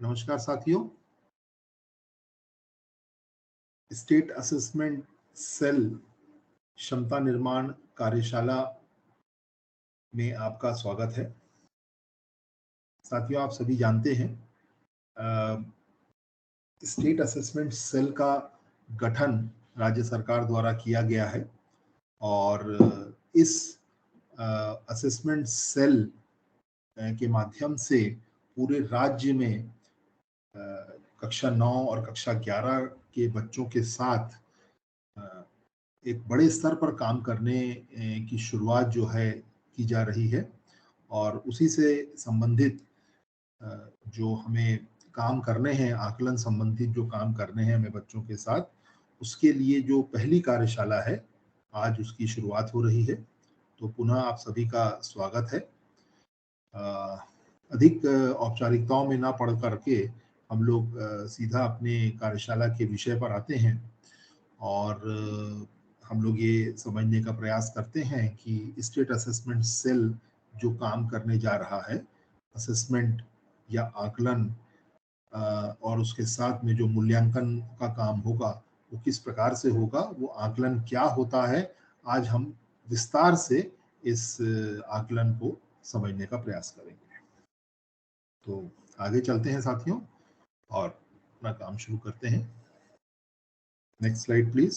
नमस्कार साथियों। State assessment cell क्षमता निर्माण कार्यशाला में आपका स्वागत है। साथियों, आप सभी जानते हैं स्टेट असेसमेंट सेल का गठन राज्य सरकार द्वारा किया गया है और इस असेसमेंट सेल के माध्यम से पूरे राज्य में कक्षा 9 और कक्षा 11 के बच्चों के साथ एक बड़े स्तर पर काम करने की शुरुआत जो है की जा रही है और उसी से संबंधित जो हमें काम करने हैं, आकलन संबंधित जो काम करने हैं हमें बच्चों के साथ, उसके लिए जो पहली कार्यशाला है, आज उसकी शुरुआत हो रही है। तो पुनः आप सभी का स्वागत है। अधिक औपचारिकताओं में ना पढ़ करके हम लोग सीधा अपने कार्यशाला के विषय पर आते हैं और हम लोग ये समझने का प्रयास करते हैं कि स्टेट असेसमेंट सेल जो काम करने जा रहा है, असेसमेंट या आकलन और उसके साथ में जो मूल्यांकन का काम होगा वो किस प्रकार से होगा, वो आकलन क्या होता है, आज हम विस्तार से इस आकलन को समझने का प्रयास करेंगे। तो आगे चलते हैं साथियों और अपना काम शुरू करते हैं। Next slide please.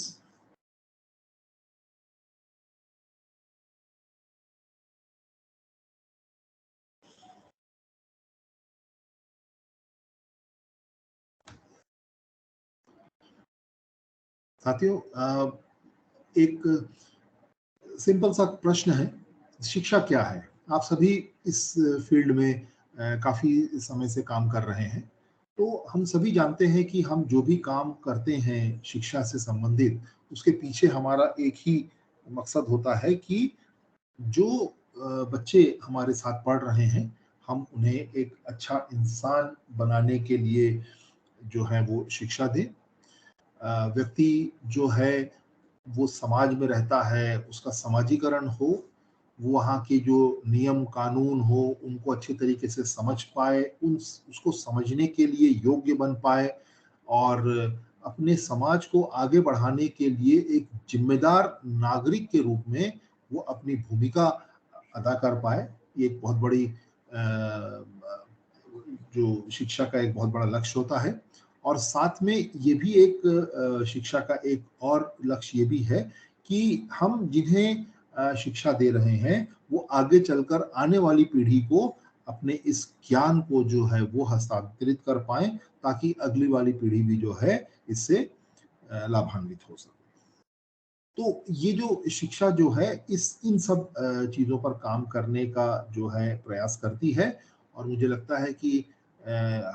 साथियों, एक सिंपल सा प्रश्न है, शिक्षा क्या है? आप सभी इस फील्ड में काफी समय से काम कर रहे हैं, तो हम सभी जानते हैं कि हम जो भी काम करते हैं शिक्षा से संबंधित, उसके पीछे हमारा एक ही मकसद होता है कि जो बच्चे हमारे साथ पढ़ रहे हैं, हम उन्हें एक अच्छा इंसान बनाने के लिए जो है वो शिक्षा दें। व्यक्ति जो है वो समाज में रहता है, उसका समाजीकरण हो, वो वहाँ के जो नियम कानून हो उनको अच्छे तरीके से समझ पाए, उसको समझने के लिए योग्य बन पाए और अपने समाज को आगे बढ़ाने के लिए एक जिम्मेदार नागरिक के रूप में वो अपनी भूमिका अदा कर पाए। ये एक बहुत बड़ी जो शिक्षा का एक बहुत बड़ा लक्ष्य होता है और साथ में ये भी एक शिक्षा का एक और लक्ष्य ये भी है कि हम जिन्हें शिक्षा दे रहे हैं वो आगे चलकर आने वाली पीढ़ी को अपने इस ज्ञान को जो है वो हस्तांतरित कर पाए, ताकि अगली वाली पीढ़ी भी जो है इससे लाभान्वित हो सके। तो ये जो शिक्षा जो है इन सब चीजों पर काम करने का जो है प्रयास करती है और मुझे लगता है कि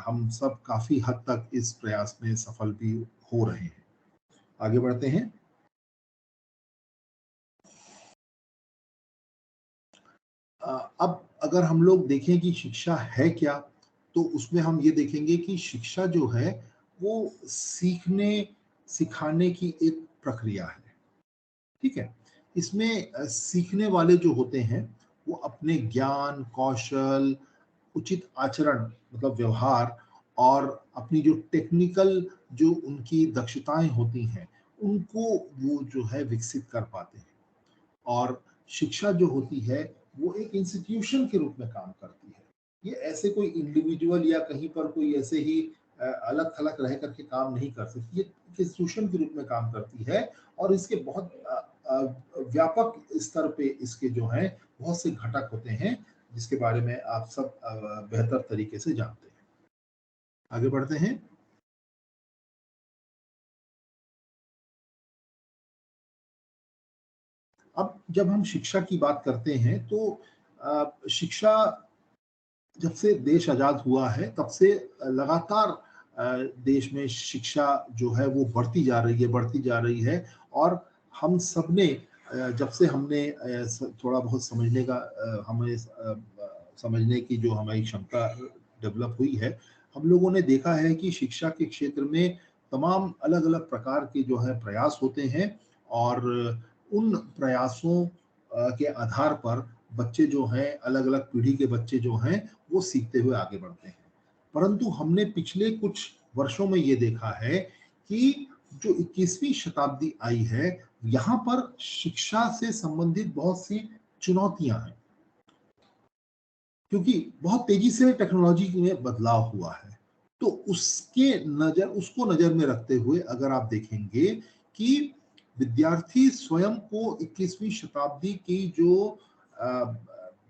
हम सब काफी हद तक इस प्रयास में सफल भी हो रहे हैं। आगे बढ़ते हैं। अब अगर हम लोग देखें कि शिक्षा है क्या, तो उसमें हम ये देखेंगे कि शिक्षा जो है वो सीखने सिखाने की एक प्रक्रिया है। ठीक है। इसमें सीखने वाले जो होते हैं वो अपने ज्ञान कौशल, उचित आचरण मतलब व्यवहार और अपनी जो टेक्निकल जो उनकी दक्षताएं होती हैं उनको वो जो है विकसित कर पाते हैं। और शिक्षा जो होती है वो एक इंस्टीट्यूशन के रूप में काम करती है। ये ऐसे कोई इंडिविजुअल या कहीं पर कोई ऐसे ही अलग थलग रह करके काम नहीं कर सकती। ये इंस्टीट्यूशन के रूप में काम करती है और इसके बहुत व्यापक स्तर पे इसके जो हैं बहुत से घटक होते हैं, जिसके बारे में आप सब बेहतर तरीके से जानते हैं। आगे बढ़ते हैं। अब जब हम शिक्षा की बात करते हैं तो शिक्षा जब से देश आजाद हुआ है तब से लगातार देश में शिक्षा जो है वो बढ़ती जा रही है और हम सबने जब से हमने थोड़ा बहुत समझने का हमें समझने की जो हमारी क्षमता डेवलप हुई है, हम लोगों ने देखा है कि शिक्षा के क्षेत्र में तमाम अलग अलग प्रकार के जो है प्रयास होते हैं और उन प्रयासों के आधार पर बच्चे जो हैं अलग अलग पीढ़ी के बच्चे जो हैं वो सीखते हुए आगे बढ़ते हैं। परंतु हमने पिछले कुछ वर्षों में ये देखा है कि जो 21वीं शताब्दी आई है, यहाँ पर शिक्षा से संबंधित बहुत सी चुनौतियां हैं, क्योंकि बहुत तेजी से टेक्नोलॉजी में बदलाव हुआ है। तो उसको नजर में रखते हुए अगर आप देखेंगे कि विद्यार्थी स्वयं को 21वीं शताब्दी की जो अ,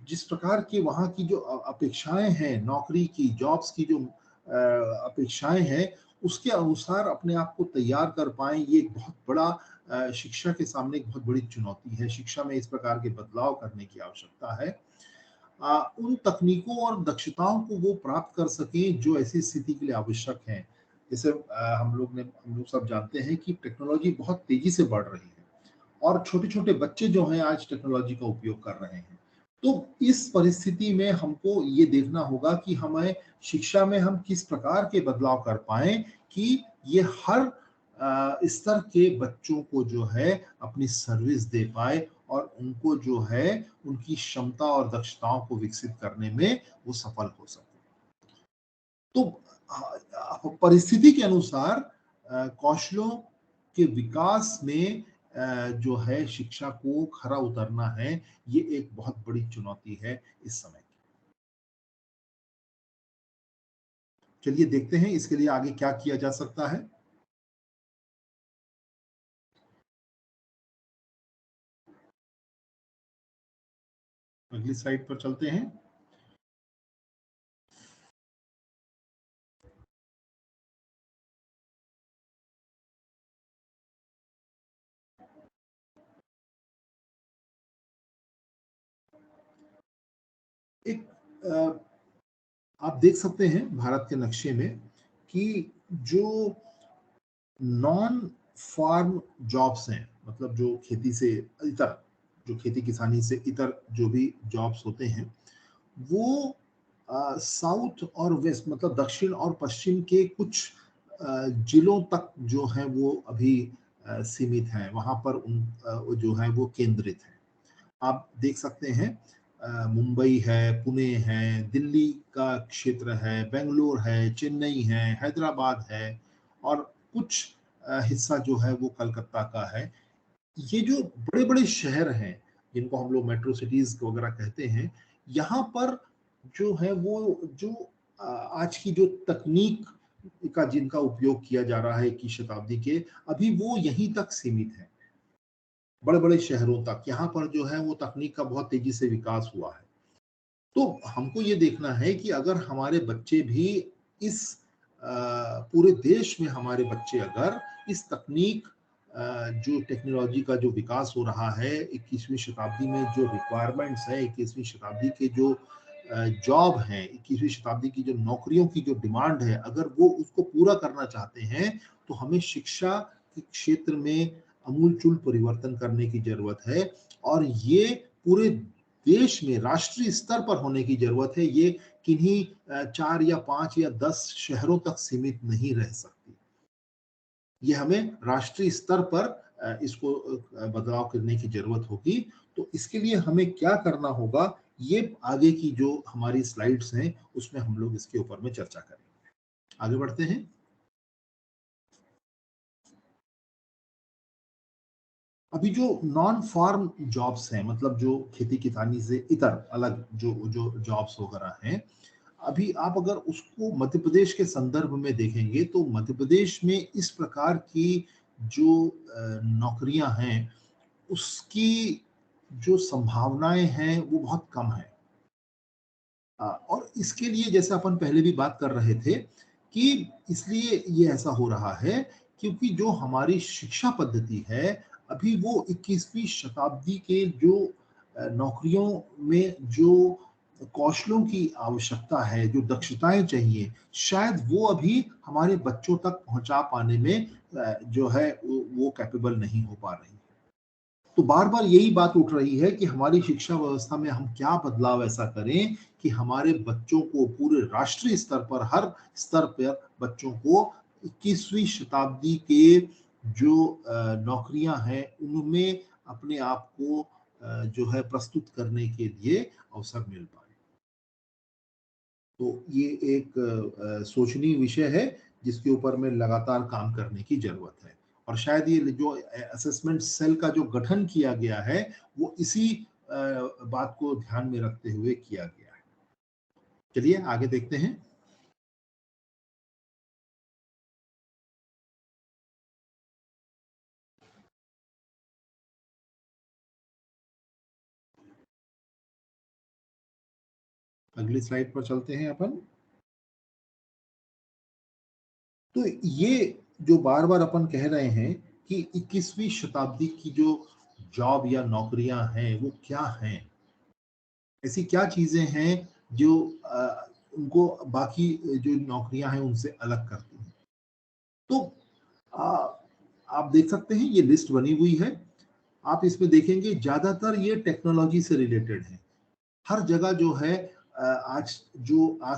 जिस प्रकार की वहाँ की जो अपेक्षाएं हैं, नौकरी की, जॉब्स की जो अपेक्षाएं हैं, उसके अनुसार अपने आप को तैयार कर पाएं, ये एक बहुत बड़ा शिक्षा के सामने एक बहुत बड़ी चुनौती है। शिक्षा में इस प्रकार के बदलाव करने की आवश्यकता है। उन तकनीकों और दक्षताओं को वो प्राप्त कर सकें जो ऐसी स्थिति के लिए आवश्यक हैं। जैसे हम लोग सब जानते हैं कि टेक्नोलॉजी बहुत तेजी से बढ़ रही है और छोटे-छोटे बच्चे जो हैं आज टेक्नोलॉजी का उपयोग कर रहे हैं। तो इस परिस्थिति में हमको ये देखना होगा कि हमें शिक्षा में हम किस प्रकार के बदलाव कर पाएँ कि ये हर स्तर के बच्चों को जो है अपनी सर्विस दे पाए और उनको जो है उनकी क्षमता और दक्षताओं को विकसित करने में वो सफल हो सके। तो परिस्थिति के अनुसार कौशलों के विकास में जो है शिक्षा को खरा उतरना है, ये एक बहुत बड़ी चुनौती है इस समय की। चलिए देखते हैं इसके लिए आगे क्या किया जा सकता है। अगली स्लाइड पर चलते हैं। एक आप देख सकते हैं भारत के नक्शे में कि जो नॉन फार्म जॉब्स हैं, मतलब जो खेती से इतर, जो खेती किसानी से इतर जो भी जॉब्स होते हैं, वो साउथ और वेस्ट, मतलब दक्षिण और पश्चिम के कुछ जिलों तक जो है वो अभी सीमित हैं। वहां पर वो जो है वो केंद्रित है। आप देख सकते हैं मुंबई है, पुणे है, दिल्ली का क्षेत्र है, बेंगलोर है, चेन्नई है, हैदराबाद है और कुछ हिस्सा जो है वो कलकत्ता का है। ये जो बड़े-बड़े शहर हैं, जिनको हम लोग मेट्रो सिटीज़ वगैरह कहते हैं, यहाँ पर जो है वो जो आज की जो तकनीक का जिनका उपयोग किया जा रहा है 21वीं शताब्दी के, अभी वो यहीं तक सीमित है। बड़े-बड़े शहरों तक, यहाँ पर जो है वो तकनीक का बहुत तेज़ी से विकास हुआ है। तो हमको ये देखना है कि अगर हमारे बच्चे भी इस पूरे देश में हमारे बच्चे अगर इस तकनीक जो टेक्नोलॉजी का जो विकास हो रहा है 21वीं शताब्दी में, जो रिक्वायरमेंट्स है 21वीं शताब्दी के जो जॉब है, 21वीं शताब्दी की जो नौकरियों की जो डिमांड है, अगर वो उसको पूरा करना चाहते हैं तो हमें शिक्षा के क्षेत्र में अमूलचूल परिवर्तन करने की जरूरत है। और ये पूरे देश में राष्ट्रीय स्तर पर होने की जरूरत है। ये किन्हीं 4 या 5 या 10 शहरों तक सीमित नहीं रह सकती। ये हमें राष्ट्रीय स्तर पर इसको बदलाव करने की जरूरत होगी। तो इसके लिए हमें क्या करना होगा, ये आगे की जो हमारी स्लाइड्स हैं उसमें हम लोग इसके ऊपर में चर्चा करेंगे। आगे बढ़ते हैं। अभी जो नॉन फार्म जॉब्स हैं, मतलब जो खेती किसानी से इतर अलग जो जो जॉब्स वगैरह हैं, अभी आप अगर उसको मध्य प्रदेश के संदर्भ में देखेंगे तो मध्य प्रदेश में इस प्रकार की जो नौकरियां हैं, उसकी जो संभावनाएं हैं वो बहुत कम है। और इसके लिए जैसे अपन पहले भी बात कर रहे थे कि इसलिए ये ऐसा हो रहा है क्योंकि जो हमारी शिक्षा पद्धति है, अभी वो 21वीं शताब्दी के जो नौकरियों में जो कौशलों की आवश्यकता है, जो दक्षताएं चाहिए, शायद वो अभी हमारे बच्चों तक पहुंचा पाने में जो है वो कैपेबल नहीं हो पा रही। तो बार-बार यही बात उठ रही है कि हमारी शिक्षा व्यवस्था में हम क्या बदलाव ऐसा करें कि हमारे बच्चों को पूरे राष्ट्रीय स्तर पर, हर स्तर पर बच्चों को 21वीं शताब्दी के जो नौकरियां हैं उनमें अपने आप को जो है प्रस्तुत करने के लिए अवसर मिल पाए। तो ये एक सोचनीय विषय है जिसके ऊपर में लगातार काम करने की जरूरत है। और शायद ये जो असेसमेंट सेल का जो गठन किया गया है वो इसी बात को ध्यान में रखते हुए किया गया है। चलिए आगे देखते हैं। अगली स्लाइड पर चलते हैं अपन। तो ये जो बार बार अपन कह रहे हैं कि 21वीं शताब्दी की जो जॉब या नौकरियां हैं वो क्या हैं, ऐसी क्या चीजें हैं जो उनको बाकी जो नौकरियां हैं उनसे अलग करती हैं। तो आ, आप देख सकते हैं ये लिस्ट बनी हुई है। आप इसमें देखेंगे ज्यादातर ये टेक्नोलॉजी से रिलेटेड है। हर जगह जो है आज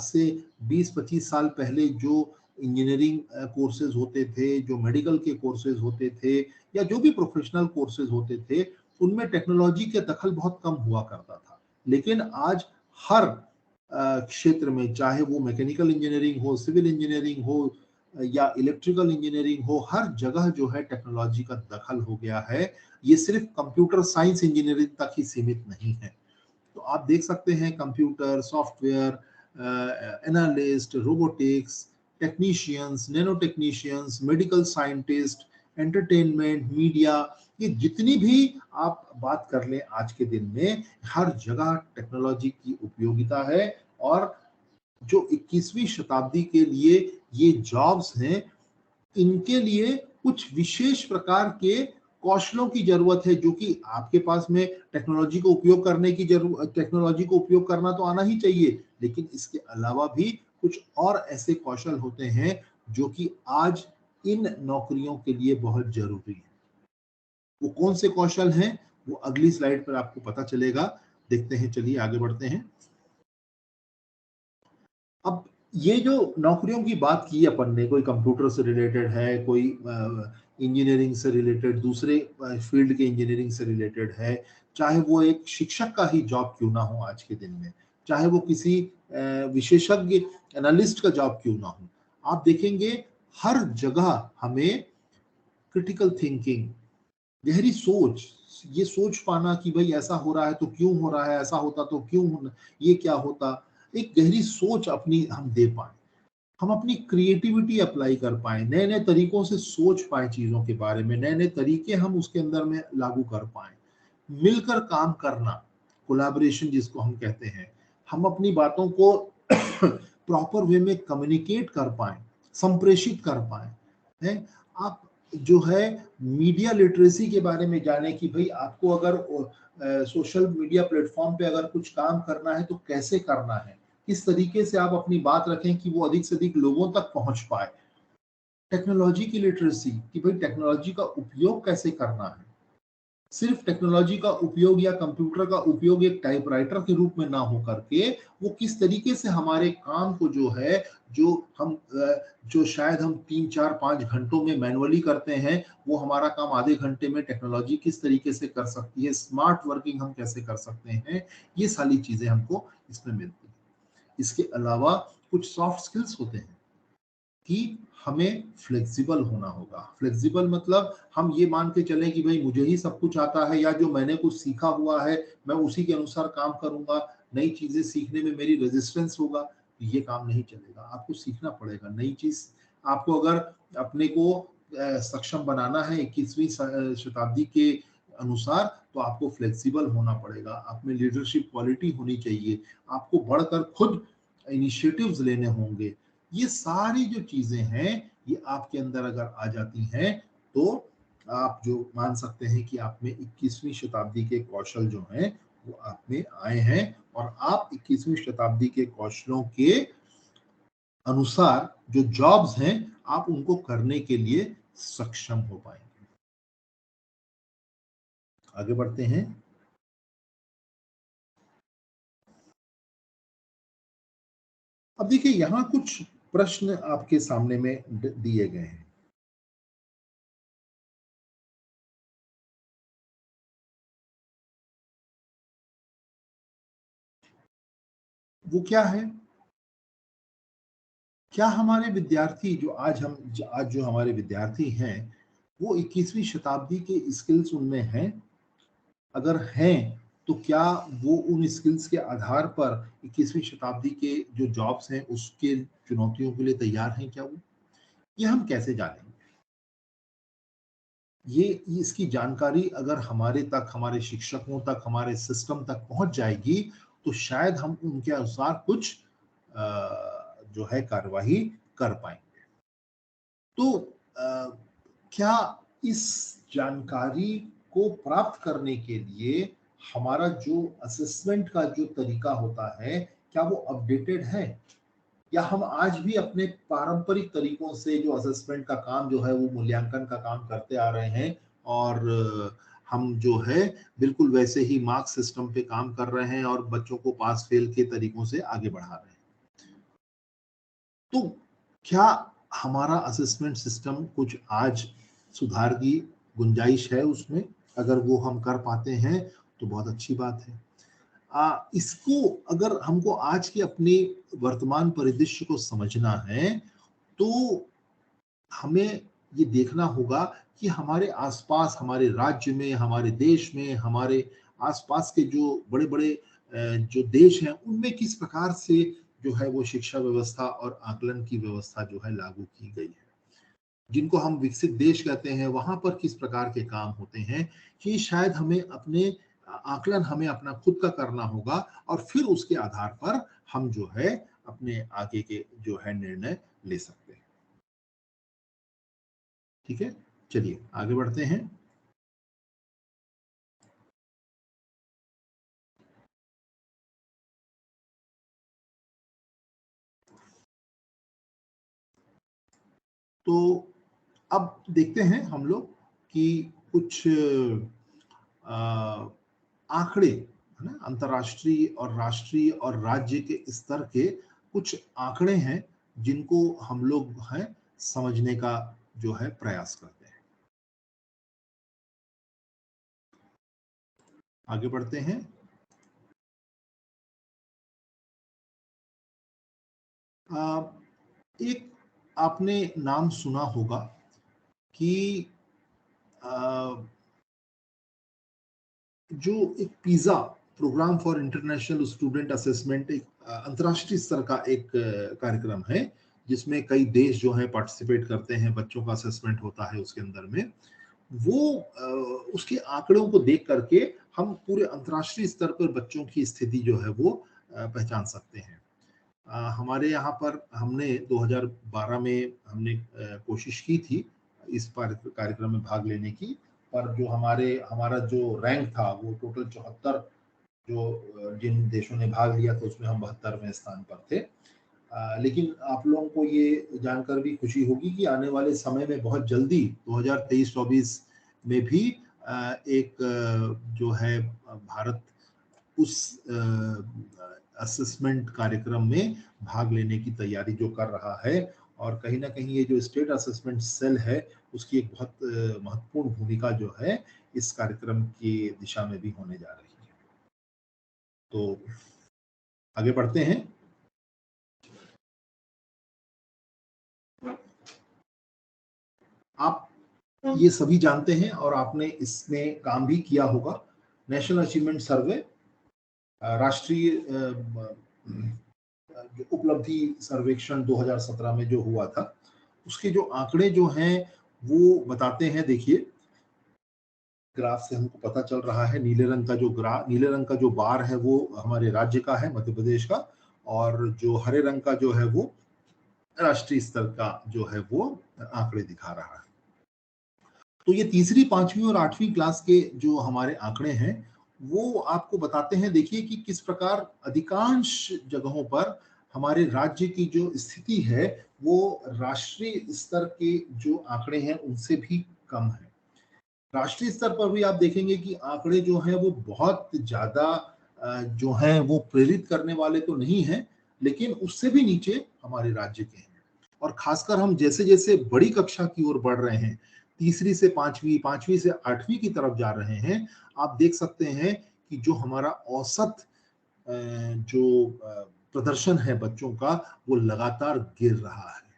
से 20-25 साल पहले जो इंजीनियरिंग कोर्सेज होते थे, जो मेडिकल के कोर्सेज होते थे या जो भी प्रोफेशनल कोर्सेज होते थे, उनमें टेक्नोलॉजी के दखल बहुत कम हुआ करता था। लेकिन आज हर क्षेत्र में, चाहे वो मैकेनिकल इंजीनियरिंग हो, सिविल इंजीनियरिंग हो या इलेक्ट्रिकल इंजीनियरिंग हो, हर जगह जो है टेक्नोलॉजी का दखल हो गया है। ये सिर्फ कंप्यूटर साइंस इंजीनियरिंग तक ही सीमित नहीं है। तो आप देख सकते हैं computer, software analyst, robotics technicians, nano technicians, medical scientist, entertainment, media, ये जितनी भी आप बात कर लें आज के दिन में, हर जगह टेक्नोलॉजी की उपयोगिता है। और जो 21वीं शताब्दी के लिए ये जॉब्स हैं, इनके लिए कुछ विशेष प्रकार के कौशलों की जरूरत है, जो कि आपके पास में टेक्नोलॉजी को उपयोग करने की जरूरत, टेक्नोलॉजी को उपयोग करना तो आना ही चाहिए, लेकिन इसके अलावा भी कुछ और ऐसे कौशल होते हैं जो कि आज इन नौकरियों के लिए बहुत जरूरी है। वो कौन से कौशल हैं वो अगली स्लाइड पर आपको पता चलेगा। देखते हैं, चलिए आगे बढ़ते हैं। अब ये जो नौकरियों की बात की अपन ने, कोई कंप्यूटर से रिलेटेड है, कोई इंजीनियरिंग से रिलेटेड, दूसरे फील्ड के इंजीनियरिंग से रिलेटेड है, चाहे वो एक शिक्षक का ही जॉब क्यों ना हो आज के दिन में, चाहे वो किसी विशेषज्ञ एनालिस्ट का जॉब क्यों ना हो, आप देखेंगे हर जगह हमें क्रिटिकल थिंकिंग, गहरी सोच, ये सोच पाना कि भाई ऐसा हो रहा है तो क्यों हो रहा है, ऐसा होता तो क्यों ये क्या होता, एक गहरी सोच अपनी हम दे पाए, हम अपनी क्रिएटिविटी अप्लाई कर पाए, नए नए तरीकों से सोच पाए चीजों के बारे में, नए नए तरीके हम उसके अंदर में लागू कर पाए, मिलकर काम करना, कोलैबोरेशन जिसको हम कहते हैं, हम अपनी बातों को प्रॉपर वे में कम्युनिकेट कर पाए, संप्रेषित कर पाए हैं। आप जो है मीडिया लिटरेसी के बारे में जाने कि भाई आपको अगर सोशल मीडिया प्लेटफॉर्म पे अगर कुछ काम करना है तो कैसे करना है, किस तरीके से आप अपनी बात रखें कि वो अधिक से अधिक लोगों तक पहुंच पाए। टेक्नोलॉजी की लिटरेसी कि भाई टेक्नोलॉजी का उपयोग कैसे करना है, सिर्फ टेक्नोलॉजी का उपयोग या कंप्यूटर का उपयोग एक टाइपराइटर के रूप में ना हो करके, वो किस तरीके से हमारे काम को जो है, जो हम जो शायद हम 3-4-5 घंटों में मैनुअली करते हैं, वो हमारा काम आधे घंटे में टेक्नोलॉजी किस तरीके से कर सकती है, स्मार्ट वर्किंग हम कैसे कर सकते हैं, ये सारी चीजें हमको इसमें मिलती है। इसके अलावा कुछ सॉफ्ट स्किल्स होते हैं कि हमें फ्लेक्सिबल होना होगा। फ्लेक्सिबल मतलब हम ये मान के चलें कि भाई मुझे ही सब कुछ आता है या जो मैंने कुछ सीखा हुआ है मैं उसी के अनुसार काम करूंगा, नई चीजें सीखने में मेरी रेजिस्टेंस होगा, तो ये काम नहीं चलेगा। आपको सीखना पड़ेगा नई चीज। आपको अगर अपने को सक्षम बनाना है 21वीं शताब्दी के अनुसार, तो आपको फ्लेक्सिबल होना पड़ेगा, आप में लीडरशिप क्वालिटी होनी चाहिए, आपको बढ़कर खुद इनिशिएटिव्स लेने होंगे। ये सारी जो चीजें हैं, ये आपके अंदर अगर आ जाती हैं, तो आप जो मान सकते हैं कि आप में 21वीं शताब्दी के कौशल जो हैं वो आप में आए हैं, और आप 21वीं शताब्दी के कौशलों के अनुसार जो जॉब्स हैं आप उनको करने के लिए सक्षम हो पाएंगे। आगे बढ़ते हैं। अब देखिए यहाँ कुछ प्रश्न आपके सामने में दिए गए हैं। वो क्या है? क्या हमारे विद्यार्थी आज जो हमारे विद्यार्थी हैं वो 21वीं शताब्दी के स्किल्स उनमें हैं? अगर हैं तो क्या वो उन स्किल्स के आधार पर 21वीं शताब्दी के जो जॉब्स हैं उसके चुनौतियों के लिए तैयार हैं क्या वो? ये हम कैसे जानेंगे? ये इसकी जानकारी अगर हमारे तक, हमारे शिक्षकों तक, हमारे सिस्टम तक पहुंच जाएगी तो शायद हम उनके अनुसार कुछ जो है कार्यवाही कर पाएंगे। तो क्या इस जानकारी को प्राप्त करने के लिए हमारा जो असेसमेंट का जो तरीका होता है, क्या वो अपडेटेड है? या हम आज भी अपने पारंपरिक तरीकों से जो असेसमेंट का काम जो है वो मूल्यांकन का काम करते आ रहे हैं और हम जो है बिल्कुल वैसे ही मार्क सिस्टम पे काम कर रहे हैं और बच्चों को पास फेल के तरीकों से आगे बढ़ा रहे हैं। तो क्या हमारा असेसमेंट सिस्टम कुछ आज सुधार की गुंजाइश है उसमें? अगर वो हम कर पाते हैं तो बहुत अच्छी बात है। इसको अगर हमको आज के अपने वर्तमान परिदृश्य को समझना है तो हमें ये देखना होगा कि हमारे आसपास, हमारे राज्य में, हमारे देश में, हमारे आसपास के जो बड़े-बड़े जो देश हैं, उनमें किस प्रकार से जो है वो शिक्षा व्यवस्था और आकलन की व्यवस्था जो है लागू की गई है। जिनको हम विकसित देश कहते हैं, वहाँ पर किस प्रकार के काम होते हैं, कि शायद हमें अपने आकलन हमें अपना खुद का करना होगा और फिर उसके आधार पर हम जो है अपने आगे के जो है निर्णय ले सकते हैं। ठीक है? चलिए आगे बढ़ते हैं। तो अब देखते हैं हम लोग कि कुछ अ, आंकड़े, है ना? अंतर्राष्ट्रीय और राष्ट्रीय और राज्य के स्तर के कुछ आंकड़े हैं, जिनको हम लोग हैं समझने का जो है प्रयास करते हैं। आगे बढ़ते हैं। अ, एक आपने नाम सुना होगा कि अ, जो एक PISA program for international student assessment एक अंतर्राष्ट्रीय स्तर का एक कार्यक्रम है, जिसमें कई देश जो हैं पार्टिसिपेट करते हैं, बच्चों का असेसमेंट होता है उसके अंदर में। वो उसके आंकड़ों को देख करके हम पूरे अंतर्राष्ट्रीय स्तर पर बच्चों की स्थिति जो है वो पहचान सकते हैं। हमारे यहाँ पर हमने 2012 में हमने कोशिश की थी इस कार्यक्रम में भाग लेने की, पर जो हमारा जो रैंक था वो टोटल 74 जो जिन देशों ने भाग लिया था उसमें हम 72वें स्थान पर थे। लेकिन आप लोगों को ये जानकर भी खुशी होगी कि आने वाले समय में बहुत जल्दी 2023-24 में भी एक जो है भारत उस असेसमेंट कार्यक्रम में भाग लेने की तैयारी जो कर रहा है और कहीं न कहीं ये जो स्टेट असेसमेंट सेल है, उसकी एक बहुत महत्वपूर्ण भूमिका जो है इस कार्यक्रम की दिशा में भी होने जा रही है। तो आगे बढ़ते हैं। आप ये सभी जानते हैं और आपने इसमें काम भी किया होगा। नेशनल अचीवमेंट सर्वे राष्ट्रीय जो उपलब्धि सर्वेक्षण 2017 में जो हुआ था, उसके जो आंकड़े जो हैं वो बताते हैं, देखिए ग्राफ से हमको पता चल रहा है, नीले रंग का जो बार है वो हमारे राज्य का है, मध्य प्रदेश का, और जो हरे रंग का जो है वो राष्ट्रीय स्तर का जो है वो आंकड़े दिखा रहा है। तो ये तीसरी, पांचवी और आठवीं क्लास के जो हमारे आंकड़े हैं वो आपको बताते हैं, देखिए कि किस प्रकार अधिकांश जगहों पर हमारे राज्य की जो स्थिति है वो राष्ट्रीय स्तर के जो आंकड़े हैं उनसे भी कम है। राष्ट्रीय स्तर पर भी आप देखेंगे कि आंकड़े जो हैं वो बहुत ज्यादा जो हैं वो प्रेरित करने वाले तो नहीं हैं, लेकिन उससे भी नीचे हमारे राज्य के हैं। और खासकर हम जैसे जैसे बड़ी कक्षा की ओर बढ़ रहे हैं, तीसरी से पांचवी, पांचवी से आठवीं की तरफ जा रहे हैं, आप देख सकते हैं कि जो हमारा औसत जो प्रदर्शन है बच्चों का वो लगातार गिर रहा है।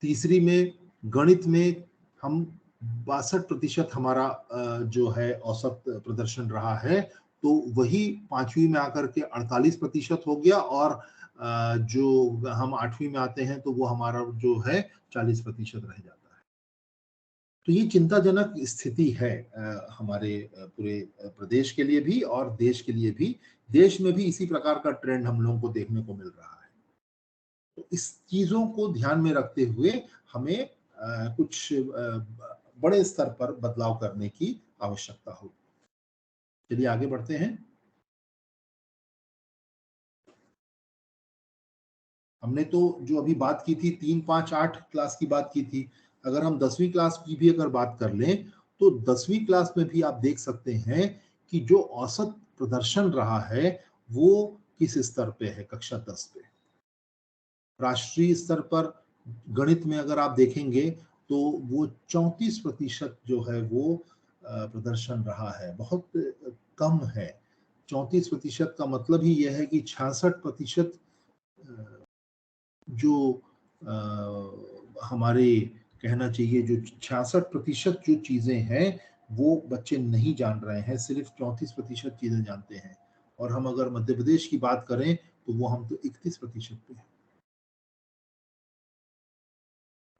तीसरी में गणित में हम 62% हमारा जो है औसत प्रदर्शन रहा है, तो वही 5वीं में आकर के 48% हो गया और जो हम 8वीं में आते हैं तो वो हमारा जो है 40% रह जाता है। तो ये चिंताजनक स्थिति है हमारे पूरे प्रदेश के लिए भी और देश के लिए भी। देश में भी इसी प्रकार का ट्रेंड हम लोगों को देखने को मिल रहा है। तो इस चीज़ों को ध्यान में रखते हुए हमें कुछ बड़े स्तर पर बदलाव करने की आवश्यकता होगी। चलिए आगे बढ़ते हैं। हमने तो जो अभी बात की थी 3, 5, 8 क्लास की बात की थी। अगर हम 10वीं क्लास की भी अगर बात कर लें तो 10वीं क्लास में भी आप देख सकते हैं कि जो औसत प्रदर्शन रहा है वो किस स्तर पे है, कक्षा 10 पे। राष्ट्रीय स्तर पर गणित में अगर आप देखेंगे तो वो 34% जो है वो प्रदर्शन रहा है, बहुत कम है। 34% का मतलब ही यह है कि 66% जो हमारे कहना चाहिए जो 66% जो चीजें हैं वो बच्चे नहीं जान रहे हैं, सिर्फ 34% चीजें जानते हैं। और हम अगर मध्य प्रदेश की बात करें तो वो हम तो 31% पे हैं।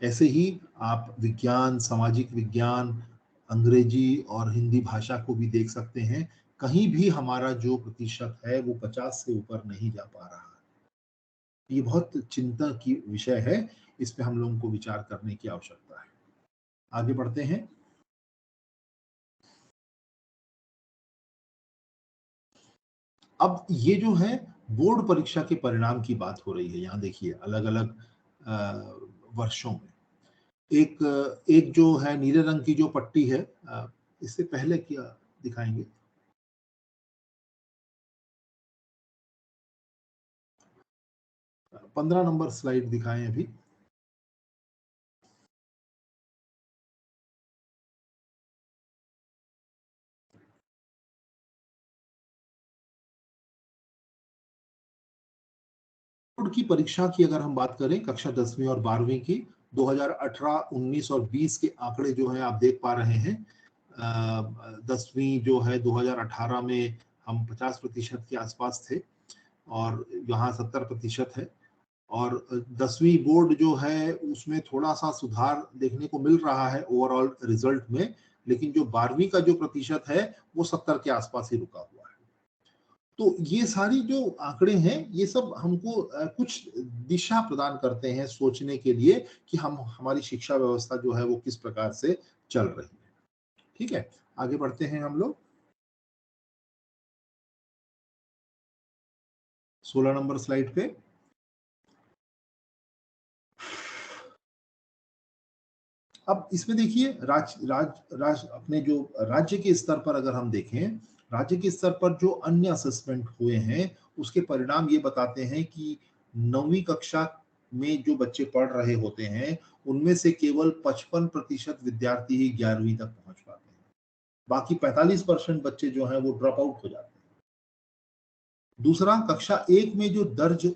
ऐसे ही आप विज्ञान, सामाजिक विज्ञान, अंग्रेजी और हिंदी भाषा को भी देख सकते हैं। कहीं भी हमारा जो प्रतिशत है वो 50 से ऊपर नहीं जा पा रहा है। ये बहुत चिंता की विषय है, इस पे हम लोगों को विचार करने की आवश्यकता है। आगे बढ़ते हैं। अब ये जो है बोर्ड परीक्षा के परिणाम की बात हो रही है। यहाँ देखिए अलग-अलग वर्षों में एक एक जो है नीले रंग की जो पट्टी है, इससे पहले क्या दिखाएंगे? 15 नंबर स्लाइड दिखाएं अभी। बोर्ड की परीक्षा की अगर हम बात करें कक्षा 10वीं और 12वीं की 2018, 19 और 20 के आंकड़े जो हैं आप देख पा रहे हैं। 10वीं जो है 2018 में हम 50% के आसपास थे और यहाँ 70% है। और 10वीं बोर्ड जो है उसमें थोड़ा सा सुधार देखने को मिल रहा है ओवरऑल रिजल्ट में, लेकिन जो 12वीं का जो प्रतिशत है वो 70 के आसपास ही रुका हुआ है। तो ये सारी जो आंकड़े हैं ये सब हमको कुछ दिशा प्रदान करते हैं सोचने के लिए कि हम हमारी शिक्षा व्यवस्था जो है वो किस प्रकार से चल रही है। ठीक है, आगे बढ़ते हैं हम लोग। 16 नंबर स्लाइड पे अब इसमें देखिए राज राज राज अपने जो राज्य के स्तर पर अगर हम देखें, राज्य के स्तर पर जो अन्य असेसमेंट हुए हैं उसके परिणाम ये बताते हैं कि 9वीं कक्षा में जो बच्चे पढ़ रहे होते हैं उनमें से केवल 55% विद्यार्थी ही 11वीं तक पहुंच पाते हैं। बाकी 45% बच्चे जो हैं वो ड्रॉप आउट हो जाते हैं। दूसरा, कक्षा 1 में जो दर्ज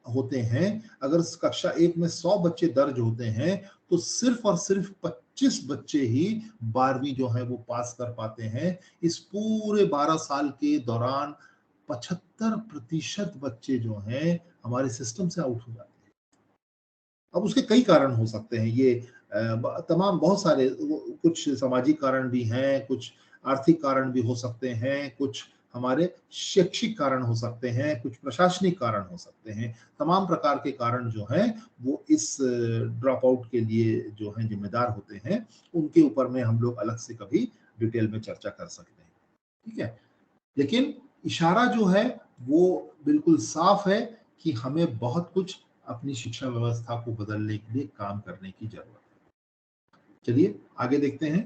होते हैं, अगर कक्षा 1 में 100 बच्चे दर्ज होते हैं तो सिर्फ और सिर्फ 25 बच्चे ही 12वीं जो है वो पास कर पाते हैं। इस पूरे 12 साल के दौरान 75% बच्चे जो हैं हमारे सिस्टम से आउट हो जाते हैं। अब उसके कई कारण हो सकते हैं, ये तमाम बहुत सारे कुछ सामाजिक कारण भी हैं, कुछ आर्थिक कारण भी हो सकते हैं, कुछ हमारे शैक्षिक कारण हो सकते हैं, कुछ प्रशासनिक कारण हो सकते हैं। तमाम प्रकार के कारण जो हैं वो इस ड्रॉप आउट के लिए जो हैं जिम्मेदार होते हैं, उनके ऊपर में हम लोग अलग से कभी डिटेल में चर्चा कर सकते हैं। ठीक है, लेकिन इशारा जो है वो बिल्कुल साफ है कि हमें बहुत कुछ अपनी शिक्षा व्यवस्था को बदलने के लिए काम करने की जरूरत है। चलिए आगे देखते हैं।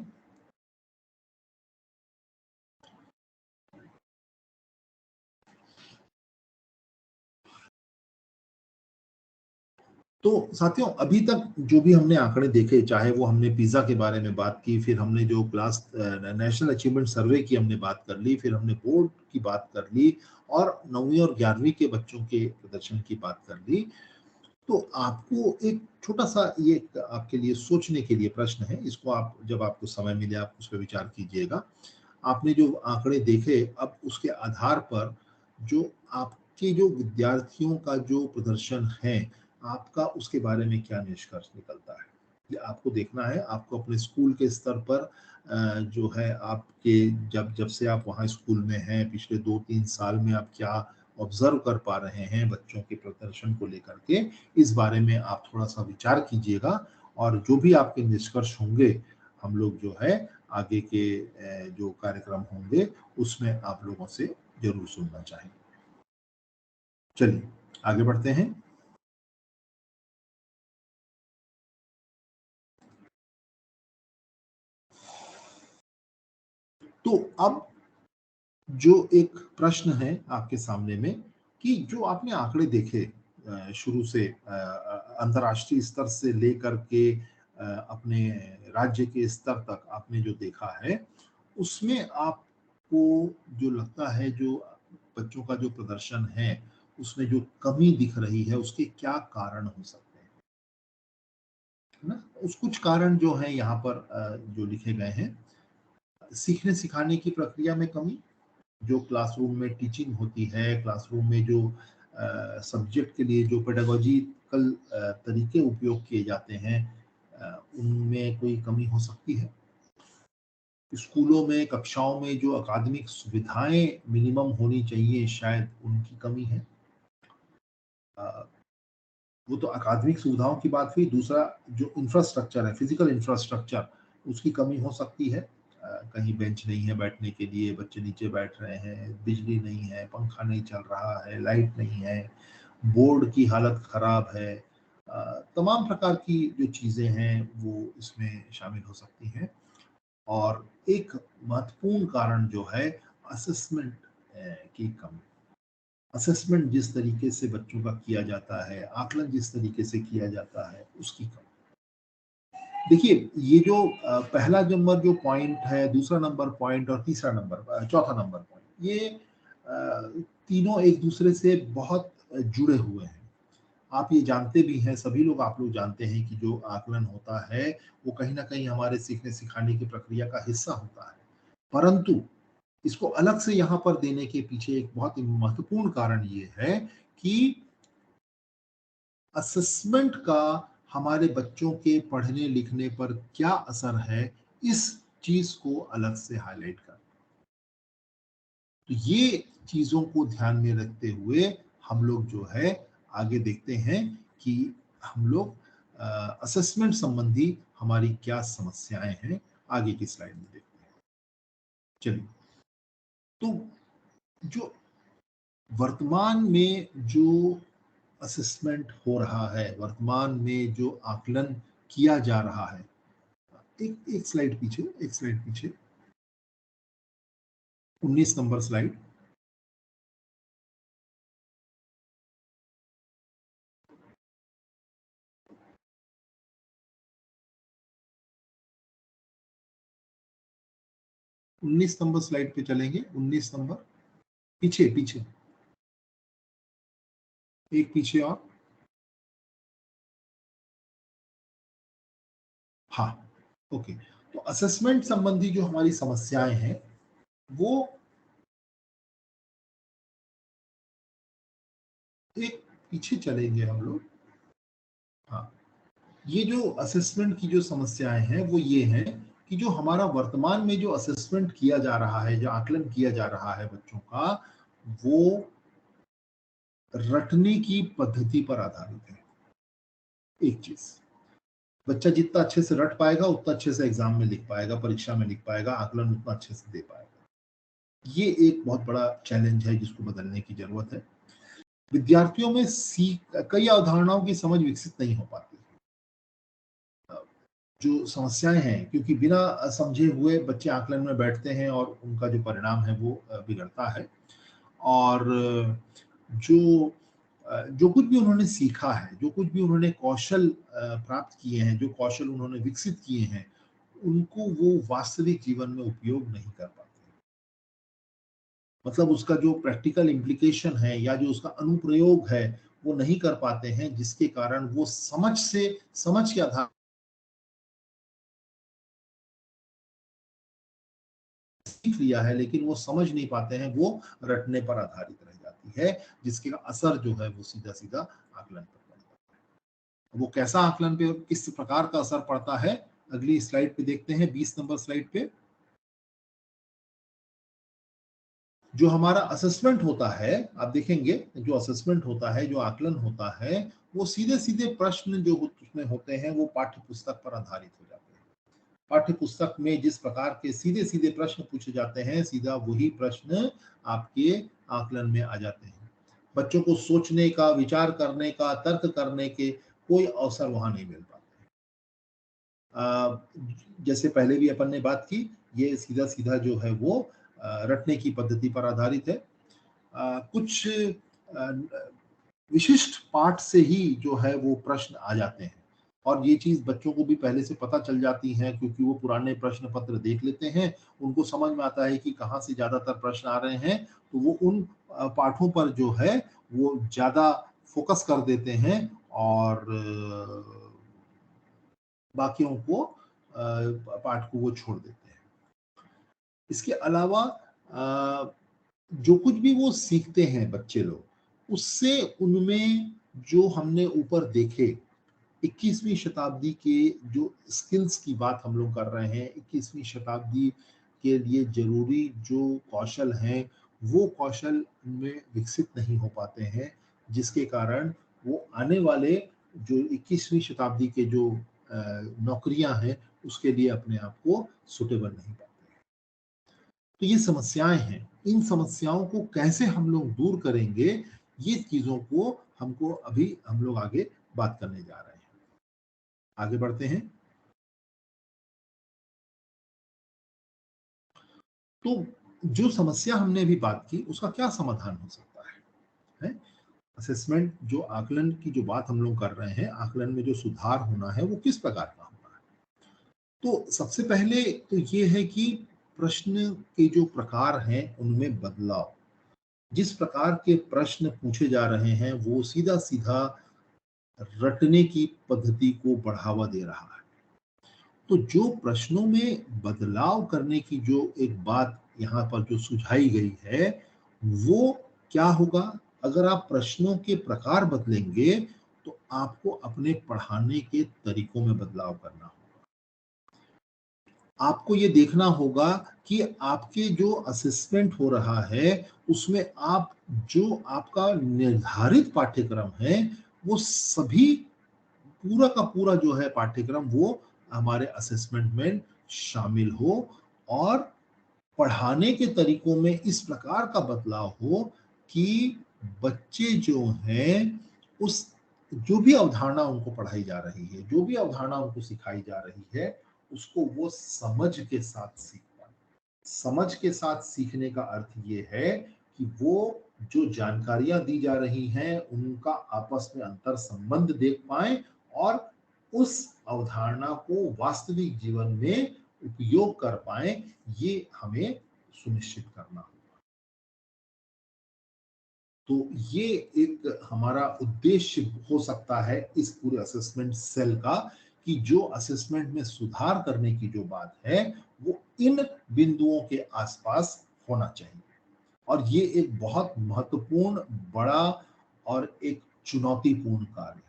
तो साथियों अभी तक जो भी हमने आंकड़े देखे, चाहे वो हमने पिज्जा के बारे में बात की, फिर हमने जो क्लास नेशनल अचीवमेंट सर्वे की हमने बात कर ली, फिर हमने बोर्ड की बात कर ली और 9वीं और 11वीं के बच्चों के प्रदर्शन की बात कर ली, तो आपको एक छोटा-सा ये एक आपके लिए सोचने के लिए प्रश्न है, इसको आप जब आपको समय मिले आप उस पे विचार कीजिएगा। आपने जो आंकड़े देखे, अब उसके आधार पर जो आपके जो विद्यार्थियों का जो प्रदर्शन है, आपका उसके बारे में क्या निष्कर्ष निकलता है? ये आपको देखना है, आपको अपने स्कूल के स्तर पर जो है आपके जब जब से आप वहाँ स्कूल में हैं, पिछले 2-3 साल में आप क्या ऑब्ज़र्व कर पा रहे हैं बच्चों के प्रदर्शन को लेकर के, इस बारे में आप थोड़ा-सा विचार कीजिएगा और जो भी आपके निष्कर्ष होंगे, हम लोग जो है आगे के जो कार्यक्रम होंगे, उसमें आप लोगों से ज़रूर सुनना चाहेंगे। चलिए, आगे बढ़ते हैं। तो अब जो एक प्रश्न है आपके सामने में कि जो आपने आंकड़े देखे शुरू से अंतर्राष्ट्रीय स्तर से लेकर के अपने राज्य के स्तर तक आपने जो देखा है, उसमें आपको जो लगता है जो बच्चों का जो प्रदर्शन है, उसमें जो कमी दिख रही है, उसके क्या कारण हो सकते हैं? है ना? उस कुछ कारण जो हैं यहाँ पर जो लिखे गए हैं, सीखने-सिखाने की प्रक्रिया में कमी, जो क्लासरूम में टीचिंग होती है, क्लासरूम में जो सब्जेक्ट के लिए जो पेडागॉजिकल तरीके उपयोग किए जाते हैं, उनमें कोई कमी हो सकती है। स्कूलों में, कक्षाओं में जो अकादमिक सुविधाएँ मिनिमम होनी चाहिए, शायद उनकी कमी है। अ, वो तो अकादमिक सुविधाओं की बात हुई, दूसरा जो इंफ्रास्ट्रक्चर है, फिज़िकल इंफ्रास्ट्रक्चर, उसकी कमी हो सकती है। कहीं बेंच नहीं है बैठने के लिए, बच्चे नीचे बैठ रहे हैं, बिजली नहीं है, पंखा नहीं चल रहा है, लाइट नहीं है, बोर्ड की हालत खराब है। तमाम प्रकार की जो चीज़ें हैं, वो इसमें शामिल हो सकती हैं और एक महत्वपूर्ण कारण जो है असेसमेंट की कमी। असेसमेंट जिस तरीके से बच्चों का किया जाता है, आकलन जिस तरीके से किया जाता है, उसकी कमी। देखिए, ये जो पहला नंबर जो पॉइंट है, दूसरा नंबर पॉइंट और तीसरा नंबर चौथा नंबर पॉइंट, ये तीनों एक-दूसरे से बहुत जुड़े हुए हैं। आप ये जानते भी हैं, सभी लोग आप लोग जानते हैं कि जो आकलन होता है, वो कहीं न कहीं हमारे सीखने-सिखाने की प्रक्रिया का हिस्सा होता है। परंतु इसको अलग से यहाँ पर देने के पीछे एक बहुत ही महत्वपूर्ण कारण ये है कि असेसमेंट का हमारे बच्चों के पढ़ने-लिखने पर क्या असर है, इस चीज़ को अलग से हाइलाइट कर। तो ये चीज़ों को ध्यान में रखते हुए हम लोग जो है आगे देखते हैं कि हम लोग असेसमेंट संबंधी हमारी क्या समस्याएँ हैं, आगे की स्लाइड में देखते हैं। चलिए, तो जो वर्तमान में जो असेसमेंट हो रहा है, वर्तमान में जो आकलन किया जा रहा है, एक एक स्लाइड पीछे, एक स्लाइड पीछे, 19 नंबर स्लाइड। 19 नंबर स्लाइड पे चलेंगे, 19 नंबर, पीछे, पीछे, एक पीछे और। हाँ, ओके। तो असेसमेंट संबंधी जो हमारी समस्याएँ हैं, वो एक पीछे चलेंगे हम लोग। हाँ, ये जो असेसमेंट की जो समस्याएँ हैं, वो ये हैं कि जो हमारा वर्तमान में जो असेसमेंट किया जा रहा है, जो आकलन किया जा रहा है बच्चों का, वो रटने की पद्धति पर आधारित है, एक चीज़। बच्चा जितना अच्छे से रट पाएगा, उतना अच्छे से एग्ज़ाम में लिख पाएगा, परीक्षा में लिख पाएगा, आकलन उतना अच्छे से दे पाएगा। ये एक बहुत बड़ा चैलेंज है जिसको बदलने की ज़रूरत है। विद्यार्थियों में कई अवधारणाओं की समझ विकसित नहीं हो पाती। अ, जो समस्याएँ हैं क्योंकि बिना समझे हुए बच्चे आकलन में बैठते हैं और उनका जो परिणाम है वो बिगड़ता है। और जो जो कुछ भी उन्होंने सीखा है, जो कुछ भी उन्होंने कौशल प्राप्त किए हैं, जो कौशल उन्होंने विकसित किए हैं, उनको वो वास्तविक जीवन में उपयोग नहीं कर पाते। मतलब उसका जो प्रैक्टिकल इम्प्लीकेशन है या जो उसका अनुप्रयोग है वो नहीं कर पाते हैं, जिसके कारण वो समझ के आधार सीख लिया है लेकिन वो समझ नहीं पाते हैं, वो रटने पर आधारित रह जाती है, जिसके असर जो है वो सीधा सीधा आकलन पर पड़ता है। वो कैसा आकलन पे किस प्रकार का असर पड़ता है, अगली स्लाइड पे देखते हैं, 20 नंबर स्लाइड पे। जो हमारा असेसमेंट होता है, आप देखेंगे जो असेसमेंट होता है, जो आकलन होता है, वो सीधे सीधे प्रश्न जो उसमें होते हैं वो पाठ्य पुस्तक पर आधारित हो जाते हैं। पाठ्य पुस्तक में जिस प्रकार के सीधे सीधे प्रश्न पूछे जाते हैं, सीधा वही प्रश्न आपके आकलन में आ जाते हैं। बच्चों को सोचने का, विचार करने का, तर्क करने के कोई अवसर वहां नहीं मिल पाते। जैसे पहले भी अपन ने बात की, ये सीधा सीधा जो है वो रटने की पद्धति पर आधारित है। कुछ विशिष्ट पाठ से ही जो है वो प्रश्न आ जाते हैं, और ये चीज बच्चों को भी पहले से पता चल जाती है, क्योंकि वो पुराने प्रश्न पत्र देख लेते हैं। उनको समझ में आता है कि कहाँ से ज्यादातर प्रश्न आ रहे हैं, तो वो उन पाठों पर जो है वो ज्यादा फोकस कर देते हैं, और बाकियों को पाठ को वो छोड़ देते हैं। इसके अलावा जो कुछ भी वो सीखते हैं बच्चे लोग, उससे उनमें जो हमने ऊपर देखे 21वीं शताब्दी के जो स्किल्स की बात हम लोग कर रहे हैं, 21वीं शताब्दी के लिए जरूरी जो कौशल हैं, वो कौशल उनमें विकसित नहीं हो पाते हैं, जिसके कारण वो आने वाले जो 21वीं शताब्दी के जो नौकरियां हैं उसके लिए अपने आप को सुटेबल नहीं पाते। तो ये समस्याएं हैं, इन समस्याओं को कैसे हम लोग दूर करेंगे, ये चीजों को हमको अभी हम लोग आगे बात करने जा रहे हैं। आगे बढ़ते हैं। तो जो समस्या हमने अभी बात की उसका क्या समाधान हो सकता है? असेसमेंट जो आकलन की जो बात हम लोग कर रहे हैं, आकलन में जो सुधार होना है वो किस प्रकार का होना है? तो सबसे पहले तो ये है कि प्रश्न के जो प्रकार हैं उनमें बदलाव। जिस प्रकार के प्रश्न पूछे जा रहे हैं वो सीधा सीधा रटने की पद्धति को बढ़ावा दे रहा है। तो जो प्रश्नों में बदलाव करने की जो एक बात यहाँ पर जो सुझाई गई है, वो क्या होगा? अगर आप प्रश्नों के प्रकार बदलेंगे तो आपको अपने पढ़ाने के तरीकों में बदलाव करना होगा। आपको ये देखना होगा कि आपके जो असेसमेंट हो रहा है उसमें आप जो आपका निर्धारित पाठ्यक्रम है वो सभी पूरा का पूरा जो है पाठ्यक्रम वो हमारे असेसमेंट में शामिल हो, और पढ़ाने के तरीकों में इस प्रकार का बदलाव हो कि बच्चे जो हैं उस जो भी अवधारणा उनको पढ़ाई जा रही है, जो भी अवधारणा उनको सिखाई जा रही है, उसको वो समझ के साथ सीख पाए। समझ के साथ सीखने का अर्थ ये है कि वो जो जानकारियां दी जा रही हैं उनका आपस में अंतर संबंध देख पाए, और उस अवधारणा को वास्तविक जीवन में उपयोग कर पाए, ये हमें सुनिश्चित करना होगा। तो ये एक हमारा उद्देश्य हो सकता है इस पूरे असेसमेंट सेल का, कि जो असेसमेंट में सुधार करने की जो बात है वो इन बिंदुओं के आसपास होना चाहिए। और ये एक बहुत महत्वपूर्ण, बड़ा और एक चुनौतीपूर्ण कार्य है।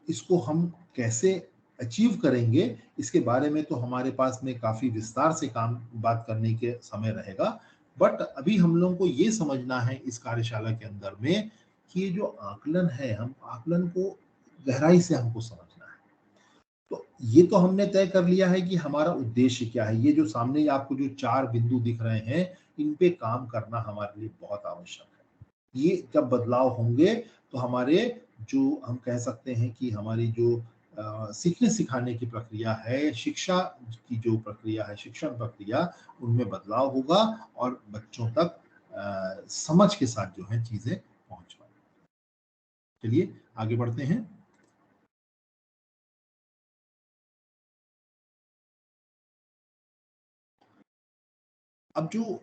इसको हम कैसे अचीव करेंगे, इसके बारे में तो हमारे पास में काफी विस्तार से काम बात करने के समय रहेगा। बट अभी हम लोगों को ये समझना है इस कार्यशाला के अंदर में कि ये जो आकलन है, हम आकलन को गहराई से हमको समझना है। तो ये तो हमने तय कर लिया है कि हमारा उद्देश्य क्या है। ये जो सामने आपको जो 4 बिंदु दिख रहे हैं, इन पे काम करना हमारे लिए बहुत आवश्यक है। ये जब बदलाव होंगे तो हमारे जो हम कह सकते हैं कि हमारी जो सीखने सिखाने की प्रक्रिया है, शिक्षा की जो प्रक्रिया है, शिक्षण प्रक्रिया, उनमें बदलाव होगा और बच्चों तक समझ के साथ जो है चीजें पहुंच पाएंगी। चलिए आगे बढ़ते हैं। अब जो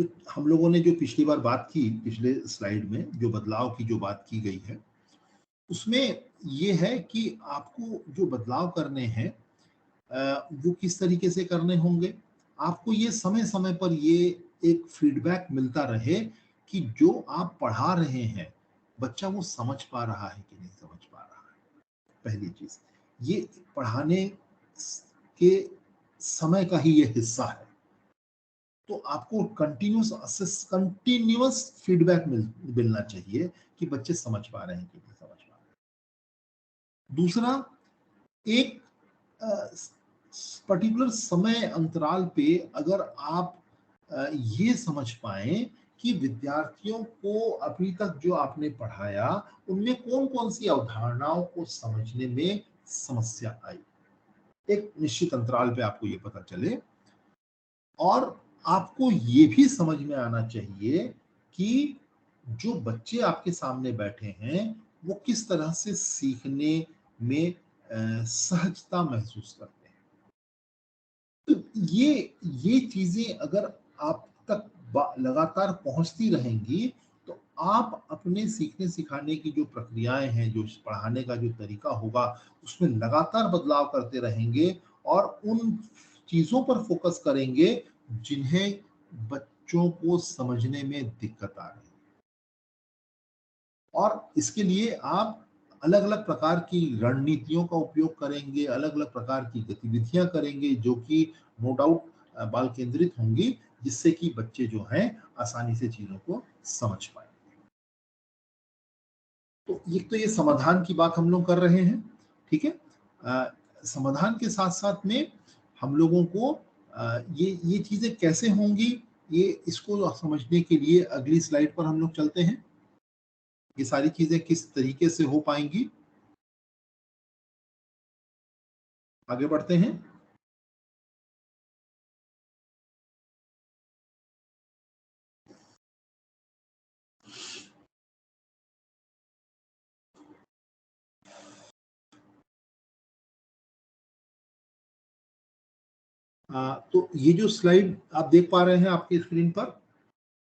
तो हम लोगों ने जो पिछली बार बात की, पिछले स्लाइड में जो बदलाव की जो बात की गई है, उसमें ये है कि आपको जो बदलाव करने हैं वो किस तरीके से करने होंगे। आपको ये समय-समय पर ये एक फीडबैक मिलता रहे कि जो आप पढ़ा रहे हैं, बच्चा वो समझ पा रहा है कि नहीं समझ पा रहा है। पहली चीज़, ये पढ़ाने के समय का ही ये हिस्सा है। तो आपको कंटिन्यूअस फीडबैक मिलना चाहिए कि बच्चे समझ पा रहे हैं कि नहीं समझ पा रहे हैं। दूसरा, एक पर्टिकुलर समय अंतराल पे अगर आप ये समझ पाए कि विद्यार्थियों को अभी तक जो आपने पढ़ाया उनमें कौन कौन सी अवधारणाओं को समझने में समस्या आई, एक निश्चित अंतराल पे आपको ये पता चले। और आपको ये भी समझ में आना चाहिए कि जो बच्चे आपके सामने बैठे हैं वो किस तरह से सीखने में सहजता महसूस करते हैं। तो ये चीजें अगर आप तक लगातार पहुंचती रहेंगी तो आप अपने सीखने सिखाने की जो प्रक्रियाएं हैं, जो पढ़ाने का जो तरीका होगा, उसमें लगातार बदलाव करते रहेंगे और उन चीजों पर फोकस करेंगे जिन्हें बच्चों को समझने में दिक्कत आ रही है। और इसके लिए आप अलग-अलग प्रकार की रणनीतियों का उपयोग करेंगे, अलग-अलग प्रकार की गतिविधियां करेंगे जो कि नो डाउट बाल केंद्रित होंगी, जिससे कि बच्चे जो हैं आसानी से चीजों को समझ पाए। तो ये समाधान की बात हम लोग कर रहे हैं, ठीक है। समाधान के साथ साथ में हम लोगों को ये चीजें कैसे होंगी, ये इसको समझने के लिए अगली स्लाइड पर हम लोग चलते हैं। ये सारी चीजें किस तरीके से हो पाएंगी, आगे बढ़ते हैं। तो ये जो स्लाइड आप देख पा रहे हैं आपके स्क्रीन पर,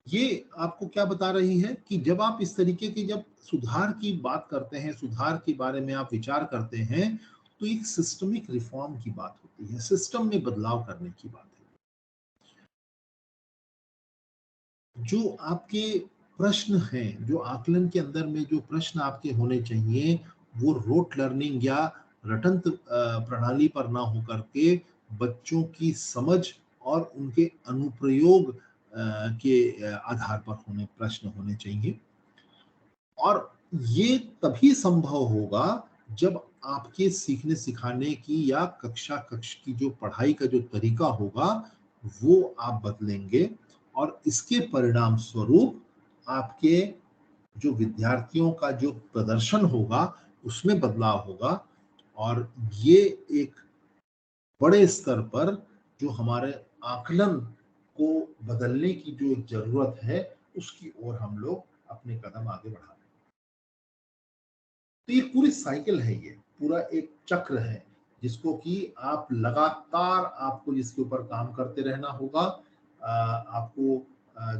ये आपको क्या बता रही है कि जब आप इस तरीके की जब सुधार की बात करते हैं, सुधार के बारे में आप विचार करते हैं, तो एक सिस्टमिक रिफॉर्म की बात होती है, सिस्टम में बदलाव करने की बात है। जो आपके प्रश्न हैं, जो आकलन के अंदर में जो प्रश्न आपके होने चाहिए, वो रोट लर्निंग या रटंत प्रणाली पर ना होकर के बच्चों की समझ और उनके अनुप्रयोग के आधार पर प्रश्न होने चाहिए। और ये तभी संभव होगा जब आपके सीखने सिखाने की या कक्षा कक्ष की जो पढ़ाई का जो तरीका होगा वो आप बदलेंगे, और इसके परिणाम स्वरूप आपके जो विद्यार्थियों का जो प्रदर्शन होगा उसमें बदलाव होगा। और ये एक बड़े स्तर पर जो हमारे आकलन को बदलने की जो जरूरत है उसकी ओर हम लोग अपने कदम आगे बढ़ा रहे हैं। तो ये पूरी साइकिल है, ये पूरा एक चक्र है जिसको कि आप लगातार आपको जिसके ऊपर काम करते रहना होगा। आपको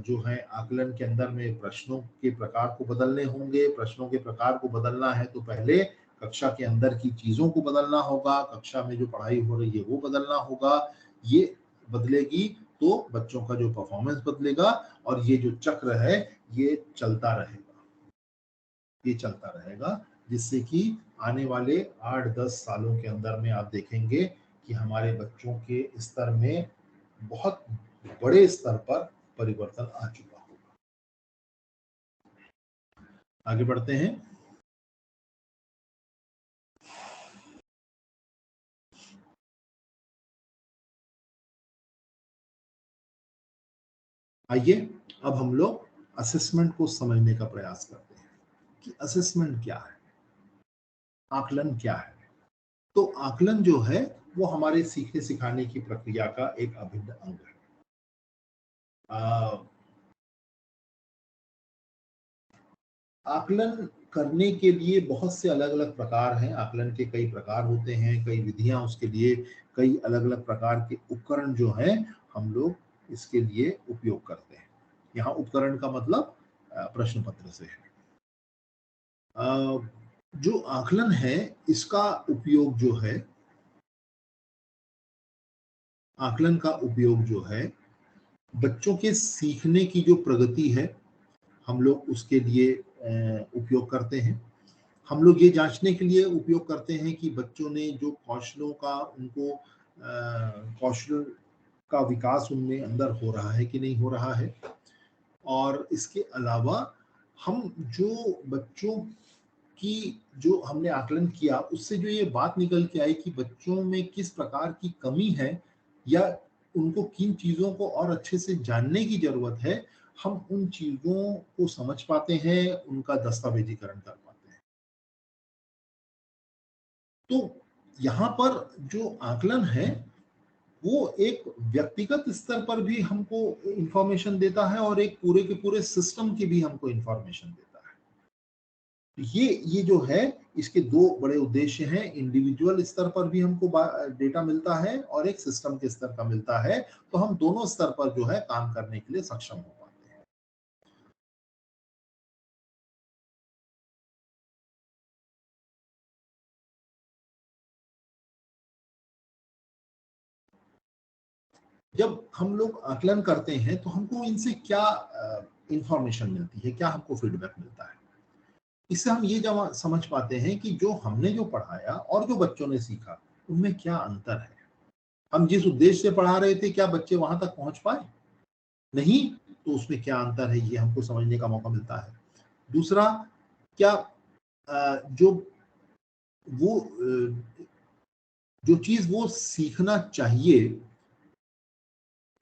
जो है आकलन के अंदर में प्रश्नों के प्रकार को बदलने होंगे। प्रश्नों के प्रकार को बदलना है तो पहले कक्षा के अंदर की चीजों को बदलना होगा, कक्षा में जो पढ़ाई हो रही है वो बदलना होगा। ये बदलेगी तो बच्चों का जो परफॉर्मेंस बदलेगा, और ये जो चक्र है ये चलता रहेगा, ये चलता रहेगा, जिससे कि आने वाले 8-10 सालों के अंदर में आप देखेंगे कि हमारे बच्चों के स्तर में बहुत बड़े स्तर पर परिवर्तन आ चुका होगा। आगे बढ़ते हैं। आइए अब हम लोग असेसमेंट को समझने का प्रयास करते हैं कि असेसमेंट क्या है, आकलन क्या है। तो आकलन जो है वो हमारे सीखने सिखाने की प्रक्रिया का एक अभिन्न अंग है। आकलन करने के लिए बहुत से अलग-अलग प्रकार हैं, आकलन के कई प्रकार होते हैं, कई विधियां उसके लिए, कई अलग-अलग प्रकार के उपकरण जो हैं हम लोग इसके लिए उपयोग करते हैं। यहाँ उपकरण का मतलब प्रश्न पत्र से है। जो आकलन है इसका उपयोग जो है, आकलन का उपयोग जो है बच्चों के सीखने की जो प्रगति है हम लोग उसके लिए उपयोग करते हैं। हम लोग ये जांचने के लिए उपयोग करते हैं कि बच्चों ने जो कौशलों का उनको कौशल का विकास उनमें अंदर हो रहा है कि नहीं हो रहा है। और इसके अलावा हम जो बच्चों की जो हमने आकलन किया उससे जो ये बात निकल के आई कि बच्चों में किस प्रकार की कमी है या उनको किन चीजों को और अच्छे से जानने की जरूरत है, हम उन चीजों को समझ पाते हैं, उनका दस्तावेजीकरण कर पाते हैं। तो यहाँ पर जो आकलन है वो एक व्यक्तिगत स्तर पर भी हमको इंफॉर्मेशन देता है और एक पूरे के पूरे सिस्टम की भी हमको इंफॉर्मेशन देता है। ये जो है इसके दो बड़े उद्देश्य हैं, इंडिविजुअल स्तर पर भी हमको डेटा मिलता है और एक सिस्टम के स्तर का मिलता है, तो हम दोनों स्तर पर जो है काम करने के लिए सक्षम हो पाते हैं। जब हम लोग आकलन करते हैं तो हमको इनसे क्या इंफॉर्मेशन मिलती है, क्या हमको फीडबैक मिलता है। इससे हम ये समझ पाते हैं कि जो हमने जो पढ़ाया और जो बच्चों ने सीखा उनमें क्या अंतर है। हम जिस उद्देश्य से पढ़ा रहे थे क्या बच्चे वहां तक पहुंच पाए, नहीं, तो उसमें क्या अंतर है ये हमको समझने का मौका मिलता है। दूसरा, क्या जो वो जो चीज वो सीखना चाहिए,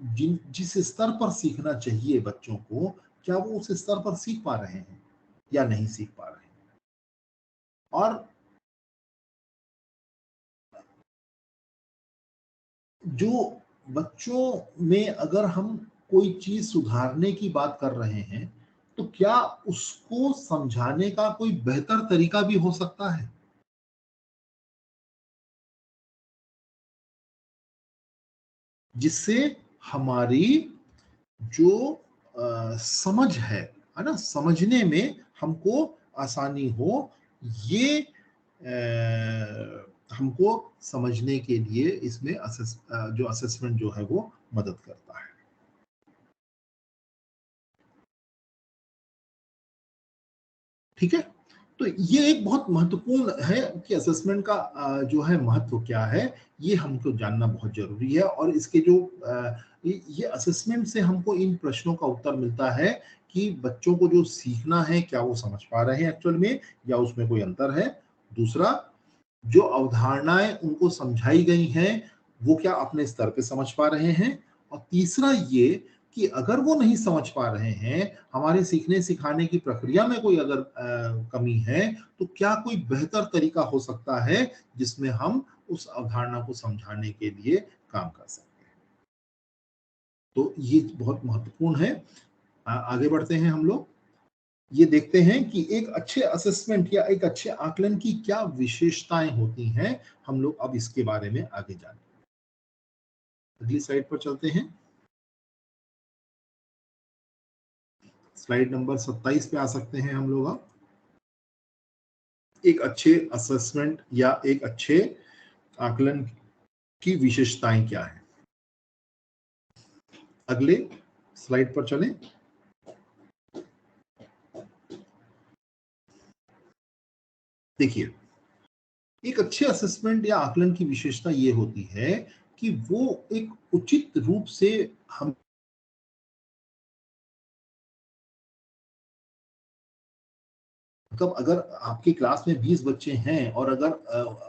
जिस स्तर पर सीखना चाहिए बच्चों को, क्या वो उस स्तर पर सीख पा रहे हैं या नहीं सीख पा रहे हैं। और जो बच्चों में अगर हम कोई चीज सुधारने की बात कर रहे हैं तो क्या उसको समझाने का कोई बेहतर तरीका भी हो सकता है, जिससे हमारी जो समझ है ना, समझने में हमको आसानी हो, ये हमको समझने के लिए इसमें जो असेसमेंट जो है वो मदद करता है। ठीक है, तो ये एक बहुत महत्वपूर्ण है कि असेसमेंट का जो है महत्व क्या है, ये हमको जानना बहुत जरूरी है। और इसके जो ये असेसमेंट से हमको इन प्रश्नों का उत्तर मिलता है कि बच्चों को जो सीखना है क्या वो समझ पा रहे हैं एक्चुअल में या उसमें कोई अंतर है। दूसरा, जो अवधारणाएं उनको समझाई गई हैं वो क्या अपने स्तर पे समझ पा रहे हैं। और तीसरा ये कि अगर वो नहीं समझ पा रहे हैं, हमारे सीखने सिखाने की प्रक्रिया में कोई अगर कमी है, तो क्या कोई बेहतर तरीका हो सकता है जिसमें हम उस अवधारणा को समझाने के लिए काम कर सकते हैं। तो ये बहुत महत्वपूर्ण है। आगे बढ़ते हैं हम लोग, ये देखते हैं कि एक अच्छे असेसमेंट या एक अच्छे आकलन की क्या विशेषताएं होती हैं। हम लोग अब इसके बारे में आगे जानेंगे। अगली स्लाइड पर चलते हैं। स्लाइड नंबर 27 पे आ सकते हैं हम लोग अब। एक अच्छे असेसमेंट या एक अच्छे आकलन की विशेषताएं क्या है। अगले स्लाइड पर चलें। देखिए, एक अच्छे असेसमेंट या आकलन की विशेषता ये होती है कि वो एक उचित रूप से हम मतलब अगर आपकी क्लास में 20 बच्चे हैं और अगर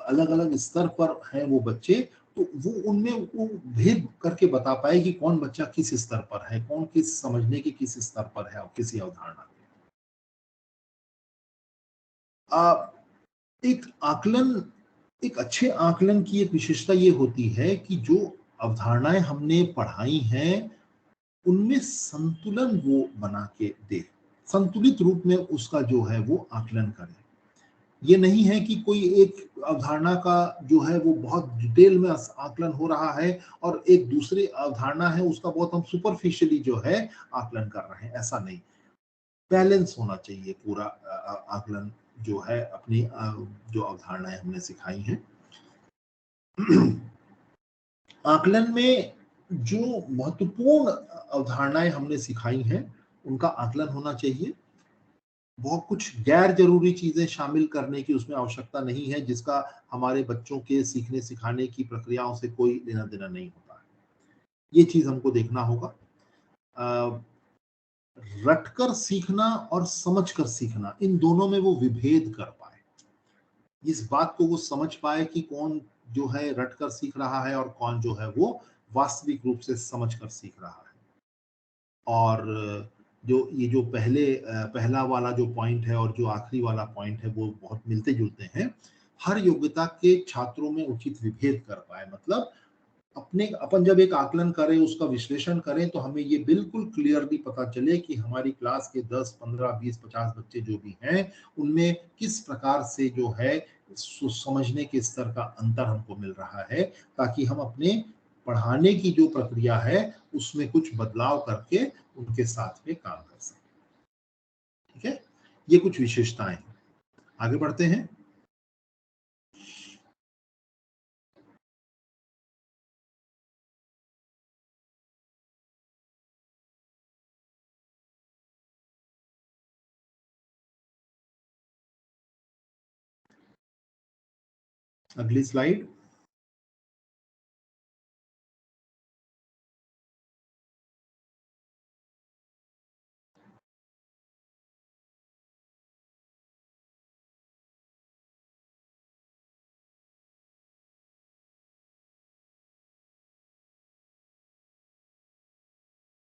अलग अलग स्तर पर हैं वो बच्चे, तो वो उनमें वो भेद करके बता पाए कि कौन बच्चा किस स्तर पर है, कौन किस समझने के किस स्तर पर है और किसी अवधारणा में। एक आकलन, एक अच्छे आकलन की एक विशेषता ये होती है कि जो अवधारणाएं हमने पढ़ाई हैं उनमें संतुलन वो बना के दे, संतुलित रूप में उसका जो है वो आकलन करे। ये नहीं है कि कोई एक अवधारणा का जो है वो बहुत डिटेल में आकलन हो रहा है और एक दूसरी अवधारणा है उसका बहुत हम सुपरफिशियली जो है आकलन कर रहे हैं, ऐसा नहीं। बैलेंस होना चाहिए पूरा आकलन जो है अपनी जो अवधारणाएं हमने सिखाई हैं। आकलन में जो महत्वपूर्ण अवधारणाएं हमने सिखाई हैं उनका आकलन होना चाहिए। बहुत कुछ गैर जरूरी चीजें शामिल करने की उसमें आवश्यकता नहीं है जिसका हमारे बच्चों के सीखने सिखाने की प्रक्रियाओं से कोई लेना देना नहीं होता है। ये चीज हमको देखना होगा। रटकर सीखना और समझकर सीखना, इन दोनों में वो विभेद कर पाए, इस बात को वो समझ पाए कि कौन जो है रटकर सीख रहा है और कौन जो है वो वास्तविक रूप से समझकर सीख रहा है। और जो पहला वाला जो पॉइंट है और जो आखिरी वाला पॉइंट है वो बहुत मिलते जुलते हैं। हर योग्यता के छात्रों में उचित विभेद कर पाए, मतलब अपन जब एक आकलन करें, उसका विश्लेषण करें, तो हमें ये बिल्कुल क्लियरली पता चले कि हमारी क्लास के 10, 15, 20, 50 बच्चे जो भी हैं उनमें किस प्रकार से जो है समझने के स्तर का अंतर हमको मिल रहा है, ताकि हम अपने पढ़ाने की जो प्रक्रिया है उसमें कुछ बदलाव करके उनके साथ में काम कर सकें। ठीक है, ये कुछ विशेषताएं हैं। आगे बढ़ते हैं। अगली स्लाइड।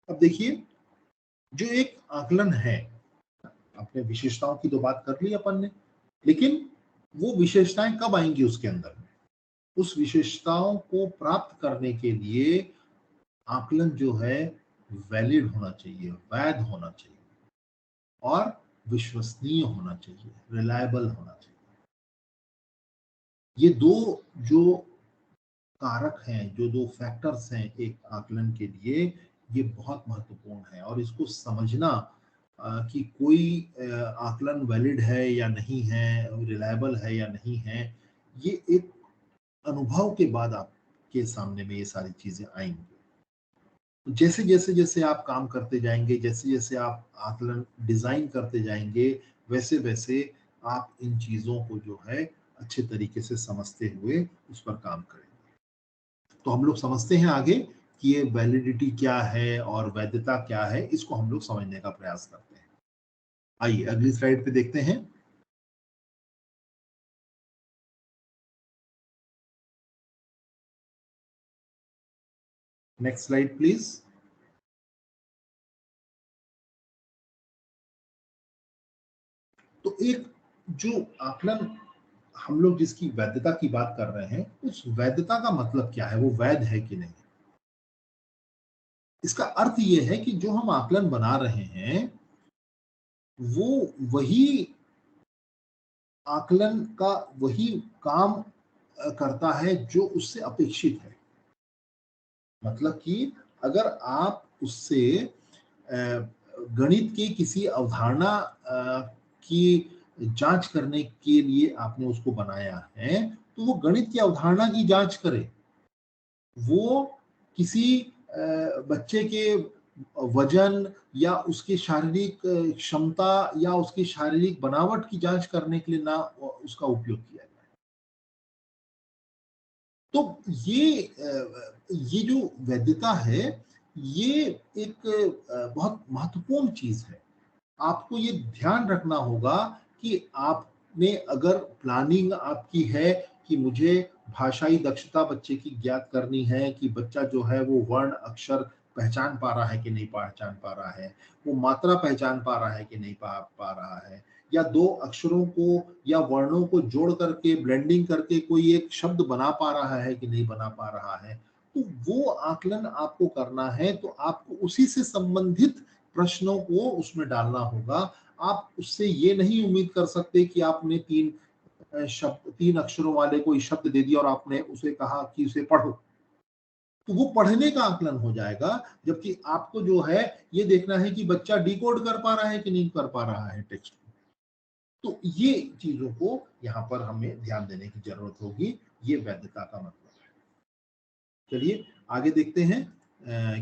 अब देखिए, जो एक आकलन है, अपने विशेषताओं की तो बात कर ली अपन ने, लेकिन वो विशेषताएं कब आएंगी उसके अंदर में? उस विशेषताओं को प्राप्त करने के लिए आकलन जो है वैलिड होना चाहिए, वैध होना चाहिए और विश्वसनीय होना चाहिए, रिलायबल होना चाहिए। ये दो जो कारक हैं, जो दो फैक्टर्स हैं एक आकलन के लिए, ये बहुत महत्वपूर्ण है। और इसको समझना कि कोई आकलन वैलिड है या नहीं है, रिलायबल है या नहीं है, ये एक अनुभव के बाद आपके सामने में ये सारी चीजें आएंगी। जैसे जैसे जैसे आप काम करते जाएंगे, जैसे जैसे आप आकलन डिजाइन करते जाएंगे, वैसे वैसे आप इन चीजों को जो है अच्छे तरीके से समझते हुए उस पर काम करेंगे। तो हम लोग समझते हैं आगे कि ये वैलिडिटी क्या है और वैधता क्या है, इसको हम लोग समझने का प्रयास करते हैं। आइए अगली स्लाइड पे देखते हैं। Next slide please. तो एक जो आकलन हम लोग जिसकी वैधता की बात कर रहे हैं, उस वैधता का मतलब क्या है, वो वैध है कि नहीं? इसका अर्थ ये है कि जो हम आकलन बना रहे हैं वो वही आकलन का वही काम करता है जो उससे अपेक्षित है। मतलब कि अगर आप उससे गणित के किसी अवधारणा की जांच करने के लिए आपने उसको बनाया है, तो वो गणित की अवधारणा की जांच करे, वो किसी बच्चे के वजन या उसकी शारीरिक क्षमता या उसकी शारीरिक बनावट की जांच करने के लिए ना उसका उपयोग किया जाए। तो ये जो वैधता है, ये एक बहुत महत्वपूर्ण चीज है। आपको ये ध्यान रखना होगा कि आपने अगर प्लानिंग आपकी है कि मुझे भाषाई दक्षता बच्चे की ज्ञात करनी है, कि बच्चा जो है वो वर्ण अक्षर पहचान पा रहा है कि नहीं पहचान पा रहा है, वो मात्रा पहचान पा रहा है कि नहीं पा रहा है, या दो अक्षरों को या वर्णों को जोड़ करके ब्लेंडिंग करके कोई एक शब्द बना पा रहा है कि नहीं बना पा रहा है, तो वो आकलन आपको करना है। तो आपको उसी से संबंधित प्रश्नों को उसमें डालना होगा। आप उससे ये नहीं उम्मीद कर सकते कि आपने 3 शब्द 3 अक्षरों वाले कोई शब्द दे दिया और आपने उसे कहा कि उसे पढ़ो, तो वो पढ़ने का आकलन हो जाएगा, जबकि आपको जो है ये देखना है कि बच्चा डिकोड कर पा रहा है कि नहीं कर पा रहा है टेक्स्ट को। तो ये चीजों को यहाँ पर हमें ध्यान देने की जरूरत होगी। ये वैधता का मतलब है। चलिए आगे देखते हैं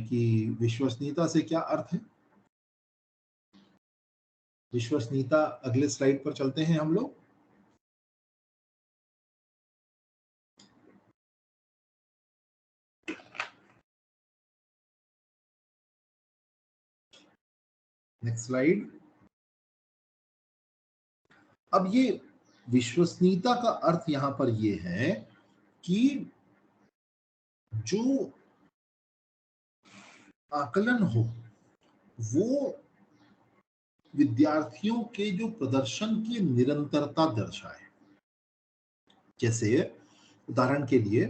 कि विश्वसनीयता से क्या अर्थ है। विश्वसनीयता अगले स्लाइड पर चलते हैं हम लोग। Next slide. अब ये विश्वसनीयता का अर्थ यहां पर ये है कि जो आकलन हो वो विद्यार्थियों के जो प्रदर्शन की निरंतरता दर्शाए। जैसे उदाहरण के लिए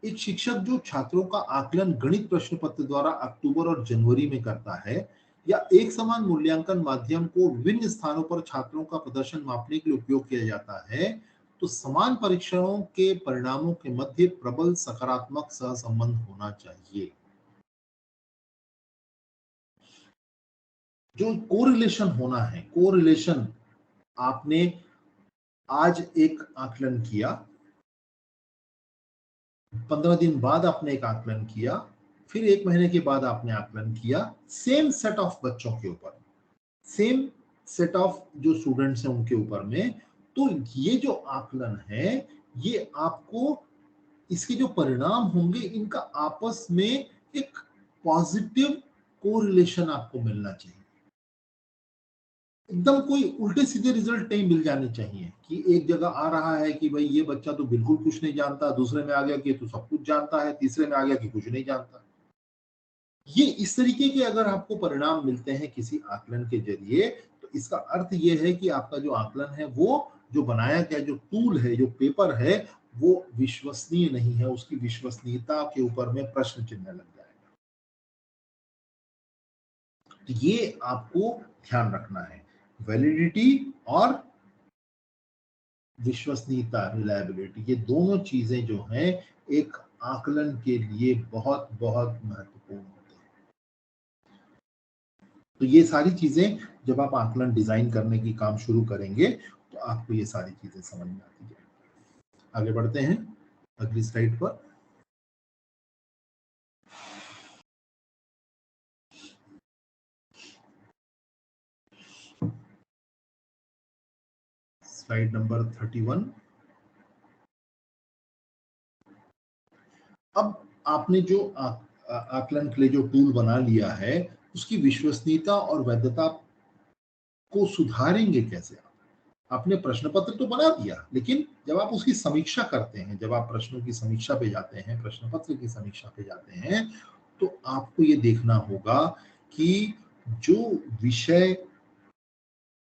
एक शिक्षक जो छात्रों का आकलन गणित प्रश्न पत्र द्वारा अक्टूबर और जनवरी में करता है, या एक समान मूल्यांकन माध्यम को विभिन्न स्थानों पर छात्रों का प्रदर्शन मापने के लिए उपयोग किया जाता है, तो समान परीक्षणों के परिणामों के मध्य प्रबल सकारात्मक सहसंबंध होना चाहिए। जो कोरिलेशन होना है, कोरिलेशन, आपने आज एक आकलन किया, 15 दिन बाद आपने एक आकलन किया, फिर 1 महीने के बाद आपने आकलन किया, सेम सेट ऑफ बच्चों के ऊपर, सेम सेट ऑफ जो स्टूडेंट्स हैं उनके ऊपर में, तो ये जो आकलन है ये आपको, इसके जो परिणाम होंगे इनका आपस में एक पॉजिटिव कोरिलेशन आपको मिलना चाहिए। एकदम कोई उल्टे सीधे रिजल्ट नहीं मिल जाने चाहिए कि एक जगह आ रहा है कि भाई ये बच्चा तो बिल्कुल कुछ नहीं जानता, दूसरे में आ गया कि तो सब कुछ जानता है, तीसरे में आ गया कि कुछ नहीं जानता। ये इस तरीके के अगर आपको परिणाम मिलते हैं किसी आकलन के जरिए, तो इसका अर्थ ये है कि आपका जो आकलन है, वो जो बनाया गया जो टूल है, जो पेपर है, वो विश्वसनीय नहीं है, उसकी विश्वसनीयता के ऊपर में प्रश्न चिन्ह लग जाएगा। तो ये आपको ध्यान रखना है, वैलिडिटी और विश्वसनीयता, रिलायबिलिटी, ये दोनों चीजें जो हैं एक आकलन के लिए बहुत बहुत महत्वपूर्ण होते हैं। तो ये सारी चीजें जब आप आकलन डिजाइन करने की काम शुरू करेंगे तो आपको ये सारी चीजें समझ में आती है। आगे बढ़ते हैं अगली स्लाइड पर। Slide number 31। अब आपने जो आकलन के लिए जो टूल बना लिया है, उसकी विश्वसनीयता और वैधता को सुधारेंगे कैसे आप? आपने प्रश्न पत्र तो बना दिया, लेकिन जब आप उसकी समीक्षा करते हैं, जब आप प्रश्नों की समीक्षा पे जाते हैं, प्रश्न पत्र की समीक्षा पे जाते हैं, तो आपको ये देखना होगा कि जो विषय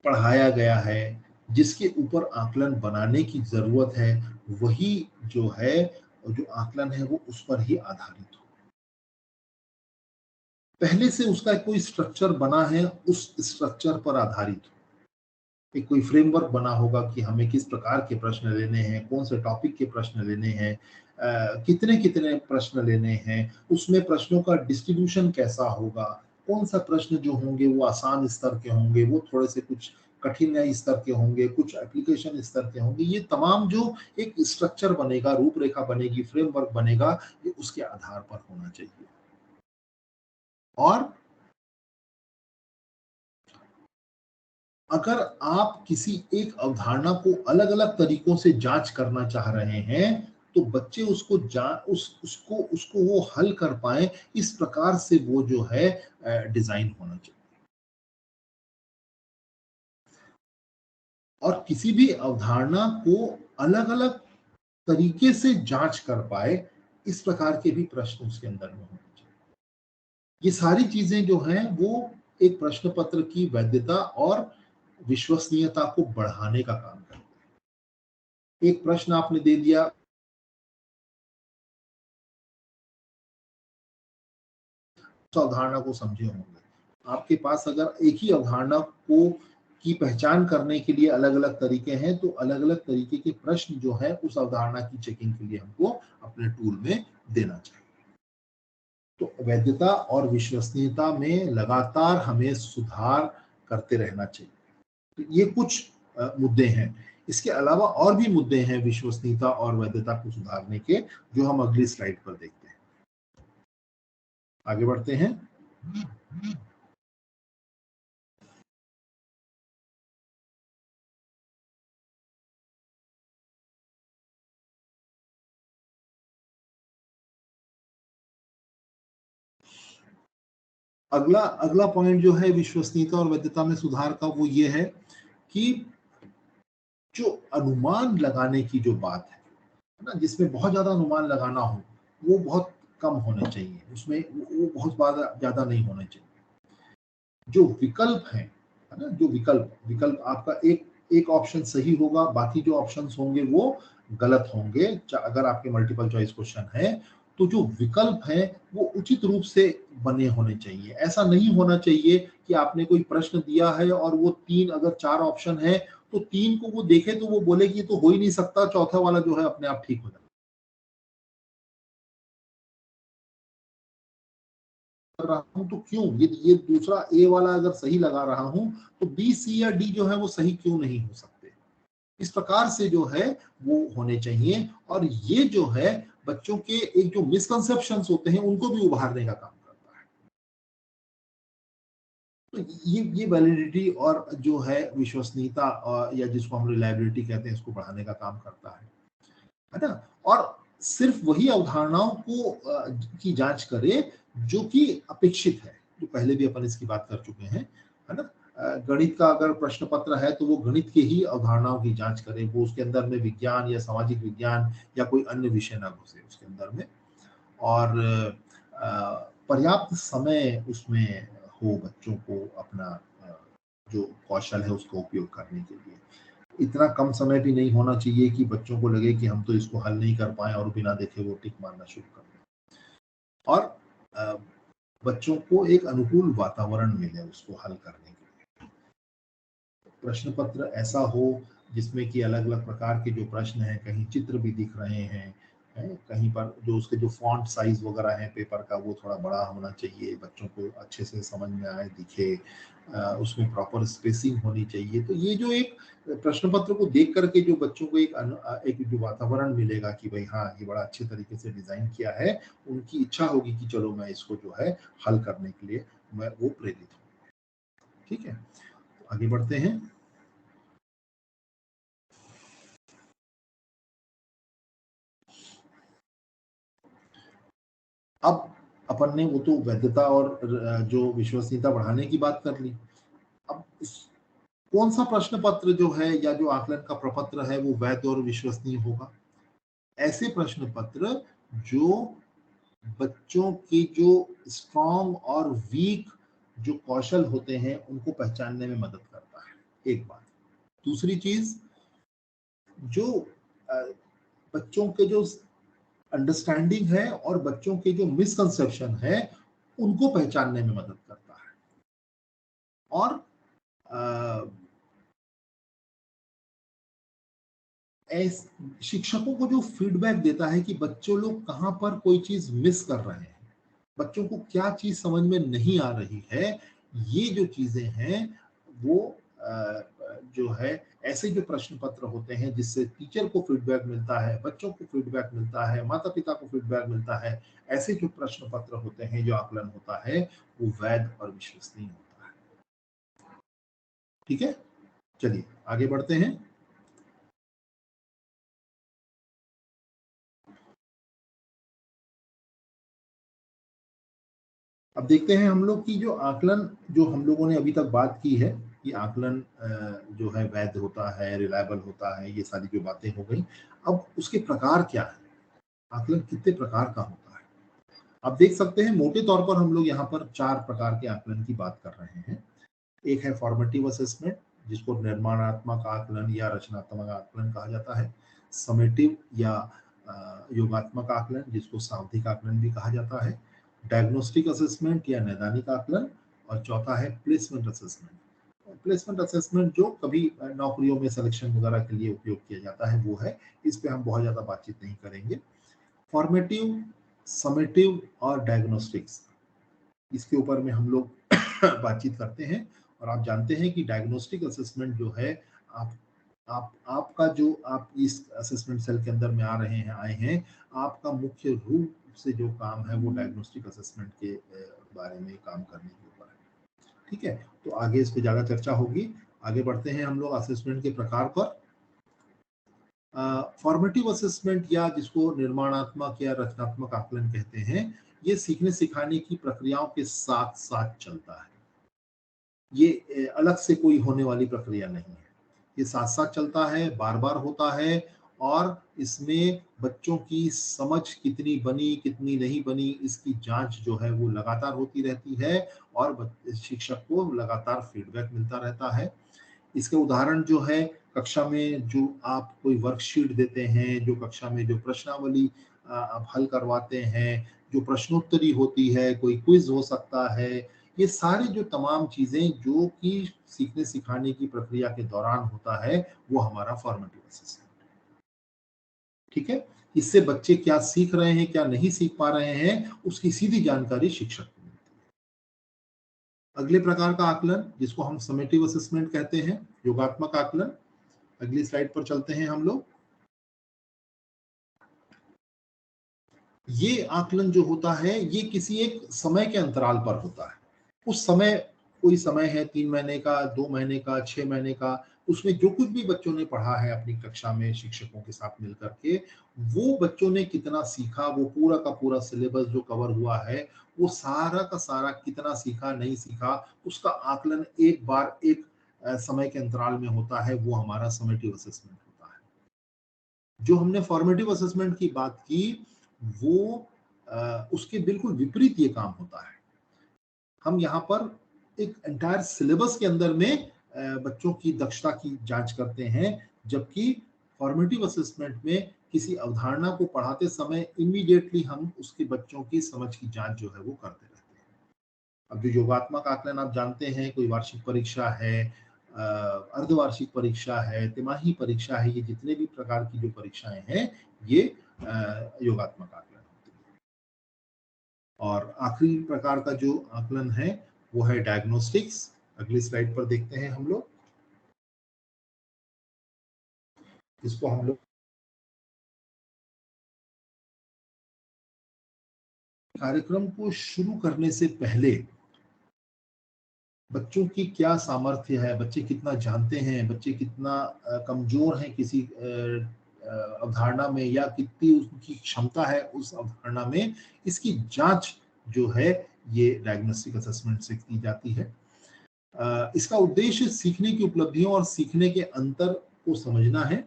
पढ़ाया गया है, जिसके ऊपर आकलन बनाने की जरूरत है, वही जो है, जो आकलन है वो उस पर ही आधारित हो। पहले से उसका कोई स्ट्रक्चर बना है, उस स्ट्रक्चर पर आधारित हो। एक कोई फ्रेमवर्क बना होगा कि हमें किस प्रकार के प्रश्न लेने हैं, कौन से टॉपिक के प्रश्न लेने हैं, कितने कितने प्रश्न लेने हैं, उसमें प्रश्नों का डिस्ट्रीब्यूशन कैसा होगा, कौन सा प्रश्न जो होंगे वो आसान स्तर के होंगे, वो थोड़े से कुछ कठिन स्तर के होंगे, कुछ एप्लीकेशन स्तर के होंगे। ये तमाम जो एक स्ट्रक्चर बनेगा, रूपरेखा बनेगी, फ्रेमवर्क बनेगा, ये उसके आधार पर होना चाहिए। और अगर आप किसी एक अवधारणा को अलग-अलग तरीकों से जांच करना चाह रहे हैं, तो बच्चे उसको उसको वो हल कर पाएँ, इस प्रकार से वो जो है डिज़ाइन होना चाहिए। और किसी भी अवधारणा को अलग-अलग तरीके से जांच कर पाए, इस प्रकार के भी प्रश्न उसके अंदर में होने चाहिए। ये सारी चीजें जो हैं वो एक प्रश्न पत्र की वैधता और विश्वसनीयता को बढ़ाने का काम करते हैं। एक प्रश्न आपने दे दिया, उस अवधारणा को समझे होंगे। आपके पास अगर एक ही अवधारणा को की पहचान करने के लिए अलग अलग तरीके हैं, तो अलग अलग तरीके के प्रश्न जो है उस अवधारणा की चेकिंग के लिए हमको अपने टूल में देना चाहिए। तो वैधता और विश्वसनीयता में लगातार हमें सुधार करते रहना चाहिए। तो ये कुछ मुद्दे हैं। इसके अलावा और भी मुद्दे हैं विश्वसनीयता और वैधता को सुधारने के, जो हम अगली स्लाइड पर देखते हैं। आगे बढ़ते हैं। अगला अगला पॉइंट जो है विश्वसनीयता और वैधता में सुधार का, वो ये है कि जो अनुमान लगाने की जो बात है ना, जिसमें बहुत ज्यादा अनुमान लगाना हो, वो बहुत कम होने चाहिए, उसमें वो बहुत ज्यादा नहीं होने चाहिए। जो विकल्प है ना, जो विकल्प आपका एक ऑप्शन सही होगा, बाकी जो ऑप्शंस होंगे वो गलत होंगे। अगर आपके मल्टीपल चॉइस क्वेश्चन है तो जो विकल्प है वो उचित रूप से बने होने चाहिए। ऐसा नहीं होना चाहिए कि आपने कोई प्रश्न दिया है और वो तीन, अगर चार ऑप्शन है तो तीन को वो देखे तो वो बोले कि ये तो हो ही नहीं सकता, चौथा वाला जो है अपने आप ठीक हो जाए रहा हूं तो क्यों, ये दूसरा ए वाला अगर सही लगा रहा हूं तो बी, सी या डी जो है वो सही क्यों नहीं हो सकते। इस प्रकार से जो है वो होने चाहिए, और ये जो है बच्चों के एक जो मिसकंसेप्शंस होते हैं उनको भी उभारने का काम करता है। तो ये वैलिडिटी और जो है विश्वसनीयता, या जिसको हम रिलायबिलिटी कहते हैं, इसको बढ़ाने का काम करता है ना। और सिर्फ वही अवधारणाओं को की जांच करे जो कि अपेक्षित है, जो पहले भी अपन इसकी बात कर चुके हैं, है ना। गणित का अगर प्रश्न पत्र है तो वो गणित के ही अवधारणाओं की जांच करे, वो उसके अंदर में विज्ञान या सामाजिक विज्ञान या कोई अन्य विषय ना घुसे उसके अंदर में। और पर्याप्त समय उसमें हो बच्चों को अपना जो कौशल है उसका उपयोग करने के लिए। इतना कम समय भी नहीं होना चाहिए कि बच्चों को लगे कि हम तो इसको हल नहीं कर पाए और बिना देखे वो टिक मारना शुरू कर दें। और अ, बच्चों को एक अनुकूल वातावरण मिले उसको हल करने के लिए। प्रश्न पत्र ऐसा हो जिसमें कि अलग अलग प्रकार के जो प्रश्न हैं, कहीं चित्र भी दिख रहे हैं, कहीं पर जो उसके जो फॉन्ट साइज वगैरह है पेपर का वो थोड़ा बड़ा होना चाहिए, बच्चों को अच्छे से समझ में आए, दिखे, उसमें प्रॉपर स्पेसिंग होनी चाहिए। तो ये जो एक प्रश्न पत्र को देख करके जो बच्चों को एक जो वातावरण मिलेगा कि भाई हाँ ये बड़ा अच्छे तरीके से डिजाइन किया है, उनकी इच्छा होगी कि चलो मैं इसको जो है हल करने के लिए मैं वो प्रेरित हूँ। ठीक है, आगे बढ़ते हैं। अब अपन ने वो तो वैधता और जो विश्वसनीयता बढ़ाने की बात कर ली। अब कौन सा प्रश्न पत्र जो है या जो आकलन का प्रपत्र है वो वैध और विश्वसनीय होगा? ऐसे प्रश्न पत्र जो बच्चों की जो स्ट्रॉन्ग और वीक जो कौशल होते हैं उनको पहचानने में मदद करता है, एक बात। दूसरी चीज, जो अ, बच्चों के जो अंडरस्टैंडिंग है और बच्चों के जो मिसकंसेप्शन है उनको पहचानने में मदद करता है। और अ, शिक्षकों को जो फीडबैक देता है कि बच्चों लोग कहाँ पर कोई चीज मिस कर रहे हैं, बच्चों को क्या चीज समझ में नहीं आ रही है, ये जो चीजें हैं वो जो है ऐसे जो प्रश्न पत्र होते हैं जिससे टीचर को फीडबैक मिलता है, बच्चों को फीडबैक मिलता है, माता पिता को फीडबैक मिलता है, ऐसे जो प्रश्न पत्र होते हैं, जो आकलन होता है, वो वैध और विश्वसनीय होता है। ठीक है, चलिए आगे बढ़ते हैं। अब देखते हैं हम लोग की जो आकलन, जो हम लोगों ने अभी तक बात की है, कि आकलन जो है वैध होता है, रिलायबल होता है, ये सारी जो बातें हो गई। अब उसके प्रकार क्या है, आकलन कितने प्रकार का होता है? आप देख सकते हैं मोटे तौर पर हम लोग यहाँ पर चार प्रकार के आकलन की बात कर रहे हैं। एक है फॉर्मेटिव असेसमेंट, जिसको निर्माणात्मक आकलन या रचनात्मक आकलन कहा जाता है। समेटिव या योगात्मक आकलन, जिसको सावधिक आकलन भी कहा जाता है। डायग्नोस्टिक असेसमेंट या नैदानिक आकलन। और चौथा है प्लेसमेंट असेसमेंट, प्लेसमेंट असेसमेंट जो कभी नौकरियों में सिलेक्शन वगैरह के लिए उपयोग किया जाता है वो है, इस पे हम बहुत ज़्यादा बातचीत नहीं करेंगे। फॉर्मेटिव, समेटिव और डायग्नोस्टिक्स, इसके ऊपर में हम लोग बातचीत करते हैं। और आप जानते हैं कि डायग्नोस्टिक असेसमेंट जो है, आपका जो आप इस असेसमेंट सेल के अंदर में आ रहे हैं, आए हैं, आपका मुख्य रूप से जो काम है वो डायग्नोस्टिक असेसमेंट के बारे में काम करने के ऊपर है। ठीक है, तो आगे इस पे ज़्यादा चर्चा होगी। आगे बढ़ते हैं हम लोग असेसमेंट के प्रकार पर। फॉर्मेटिव असेसमेंट या जिसको निर्माणात्मक या रचनात्मक आकलन कहते हैं, ये सीखने सिखाने की प्रक्रियाओं के साथ साथ चलता है। ये अलग से कोई होने वाली प्रक्रिया नहीं है, ये साथ साथ चलता है, बार बार होता है। और इसमें बच्चों की समझ कितनी बनी कितनी नहीं बनी, इसकी जांच जो है वो लगातार होती रहती है और शिक्षक को लगातार फीडबैक मिलता रहता है। इसके उदाहरण जो है, कक्षा में जो आप कोई वर्कशीट देते हैं, जो कक्षा में जो प्रश्नावली आप हल करवाते हैं, जो प्रश्नोत्तरी होती है, कोई क्विज हो सकता है, ये सारी जो तमाम चीजें जो कि सीखने सिखाने की प्रक्रिया के दौरान होता है, वो हमारा फॉर्मेटिव असेसमेंट। ठीक है, इससे बच्चे क्या सीख रहे हैं, क्या नहीं सीख पा रहे हैं, उसकी सीधी जानकारी शिक्षक को मिलती है। अगले प्रकार का आकलन जिसको हम समेटिव असेसमेंट कहते हैं, योगात्मक आकलन। अगली स्लाइड पर चलते हैं हम लोग। ये आकलन जो होता है, ये किसी एक समय के अंतराल पर होता है। उस समय, कोई समय है 3 महीने का, 2 महीने का, 6 महीने का, उसमें जो कुछ भी बच्चों ने पढ़ा है अपनी कक्षा में शिक्षकों के साथ मिलकर के, वो बच्चों ने कितना सीखा, वो पूरा का पूरा सिलेबस जो कवर हुआ है, वो सारा का सारा कितना सीखा, नहीं सीखा, उसका आकलन एक बार एक समय के अंतराल में होता है, वो हमारा समेटिव असेसमेंट होता है। जो हमने फॉर्मेटिव असेसमेंट की बात की, वो उसके बिल्कुल विपरीत ये काम होता है। हम यहाँ पर एक एंटायर सिलेबस के अंदर में बच्चों की दक्षता की जांच करते हैं, जबकि फॉर्मेटिव असेसमेंट में किसी अवधारणा को पढ़ाते समय इमीडिएटली हम उसके बच्चों की समझ की जांच जो है वो करते रहते हैं। अब जो योगात्मक आकलन आप जानते हैं, कोई वार्षिक परीक्षा है, अर्धवार्षिक परीक्षा है, तिमाही परीक्षा है, ये जितने भी प्रकार की जो परीक्षाएं हैं, ये योगात्मक आकलन होते हैं। और आखिरी प्रकार का जो आकलन है वो है डायग्नोस्टिक्स। अगली स्लाइड पर देखते हैं हम लोग, इसको हम लोग कार्यक्रम को शुरू करने से पहले बच्चों की क्या सामर्थ्य है, बच्चे कितना जानते हैं, बच्चे कितना कमजोर हैं किसी अवधारणा में, या कितनी उनकी क्षमता है उस अवधारणा में, इसकी जांच जो है ये डायग्नोस्टिक असेसमेंट से की जाती है। इसका उद्देश्य सीखने की उपलब्धियों और सीखने के अंतर को समझना है।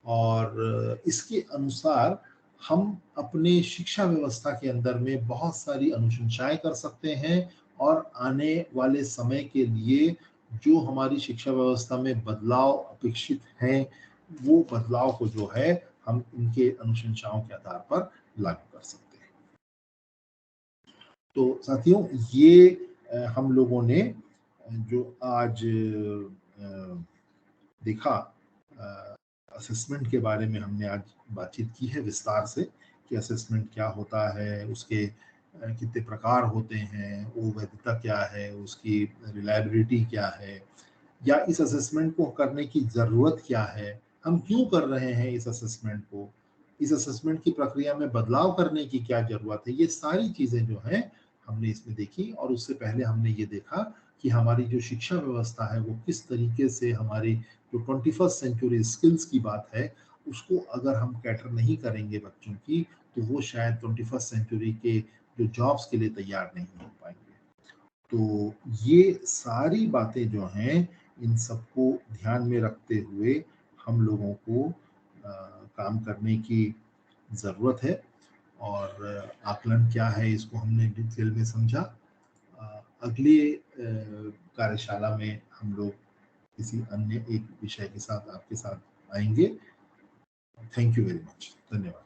और इसके अनुसार हम अपने शिक्षा व्यवस्था के अंदर में बहुत सारी अनुशंसाएं कर सकते हैं और आने वाले समय के लिए जो हमारी शिक्षा व्यवस्था में बदलाव अपेक्षित हैं, वो बदलाव को जो है हम इनके अनुशंसाओं के आधार पर लागू कर सकते हैं। तो साथियों, ये हम लोगों ने जो आज देखा, असेसमेंट के बारे में हमने आज बातचीत की है विस्तार से कि असेसमेंट क्या होता है, उसके कितने प्रकार होते हैं, वो वैधता क्या है, उसकी रिलायबिलिटी क्या है, या इस असेसमेंट को करने की ज़रूरत क्या है, हम क्यों कर रहे हैं इस असेसमेंट को, इस असेसमेंट की प्रक्रिया में बदलाव करने की क्या ज़रूरत है, ये सारी चीज़ें जो हैं हमने इसमें देखी। और उससे पहले हमने ये देखा कि हमारी जो शिक्षा व्यवस्था है वो किस तरीके से हमारी जो 21st सेंचुरी स्किल्स की बात है, उसको अगर हम कैटर नहीं करेंगे बच्चों की, तो वो शायद 21st सेंचुरी के जो जॉब्स के लिए तैयार नहीं हो पाएंगे। तो ये सारी बातें जो हैं, इन सबको ध्यान में रखते हुए हम लोगों को काम करने की ज़रूरत है। और आकलन क्या है इसको हमने डिटेल में समझा। अगले कार्यशाला में हम लोग किसी अन्य एक विषय के साथ आपके साथ आएंगे। थैंक यू वेरी मच, धन्यवाद।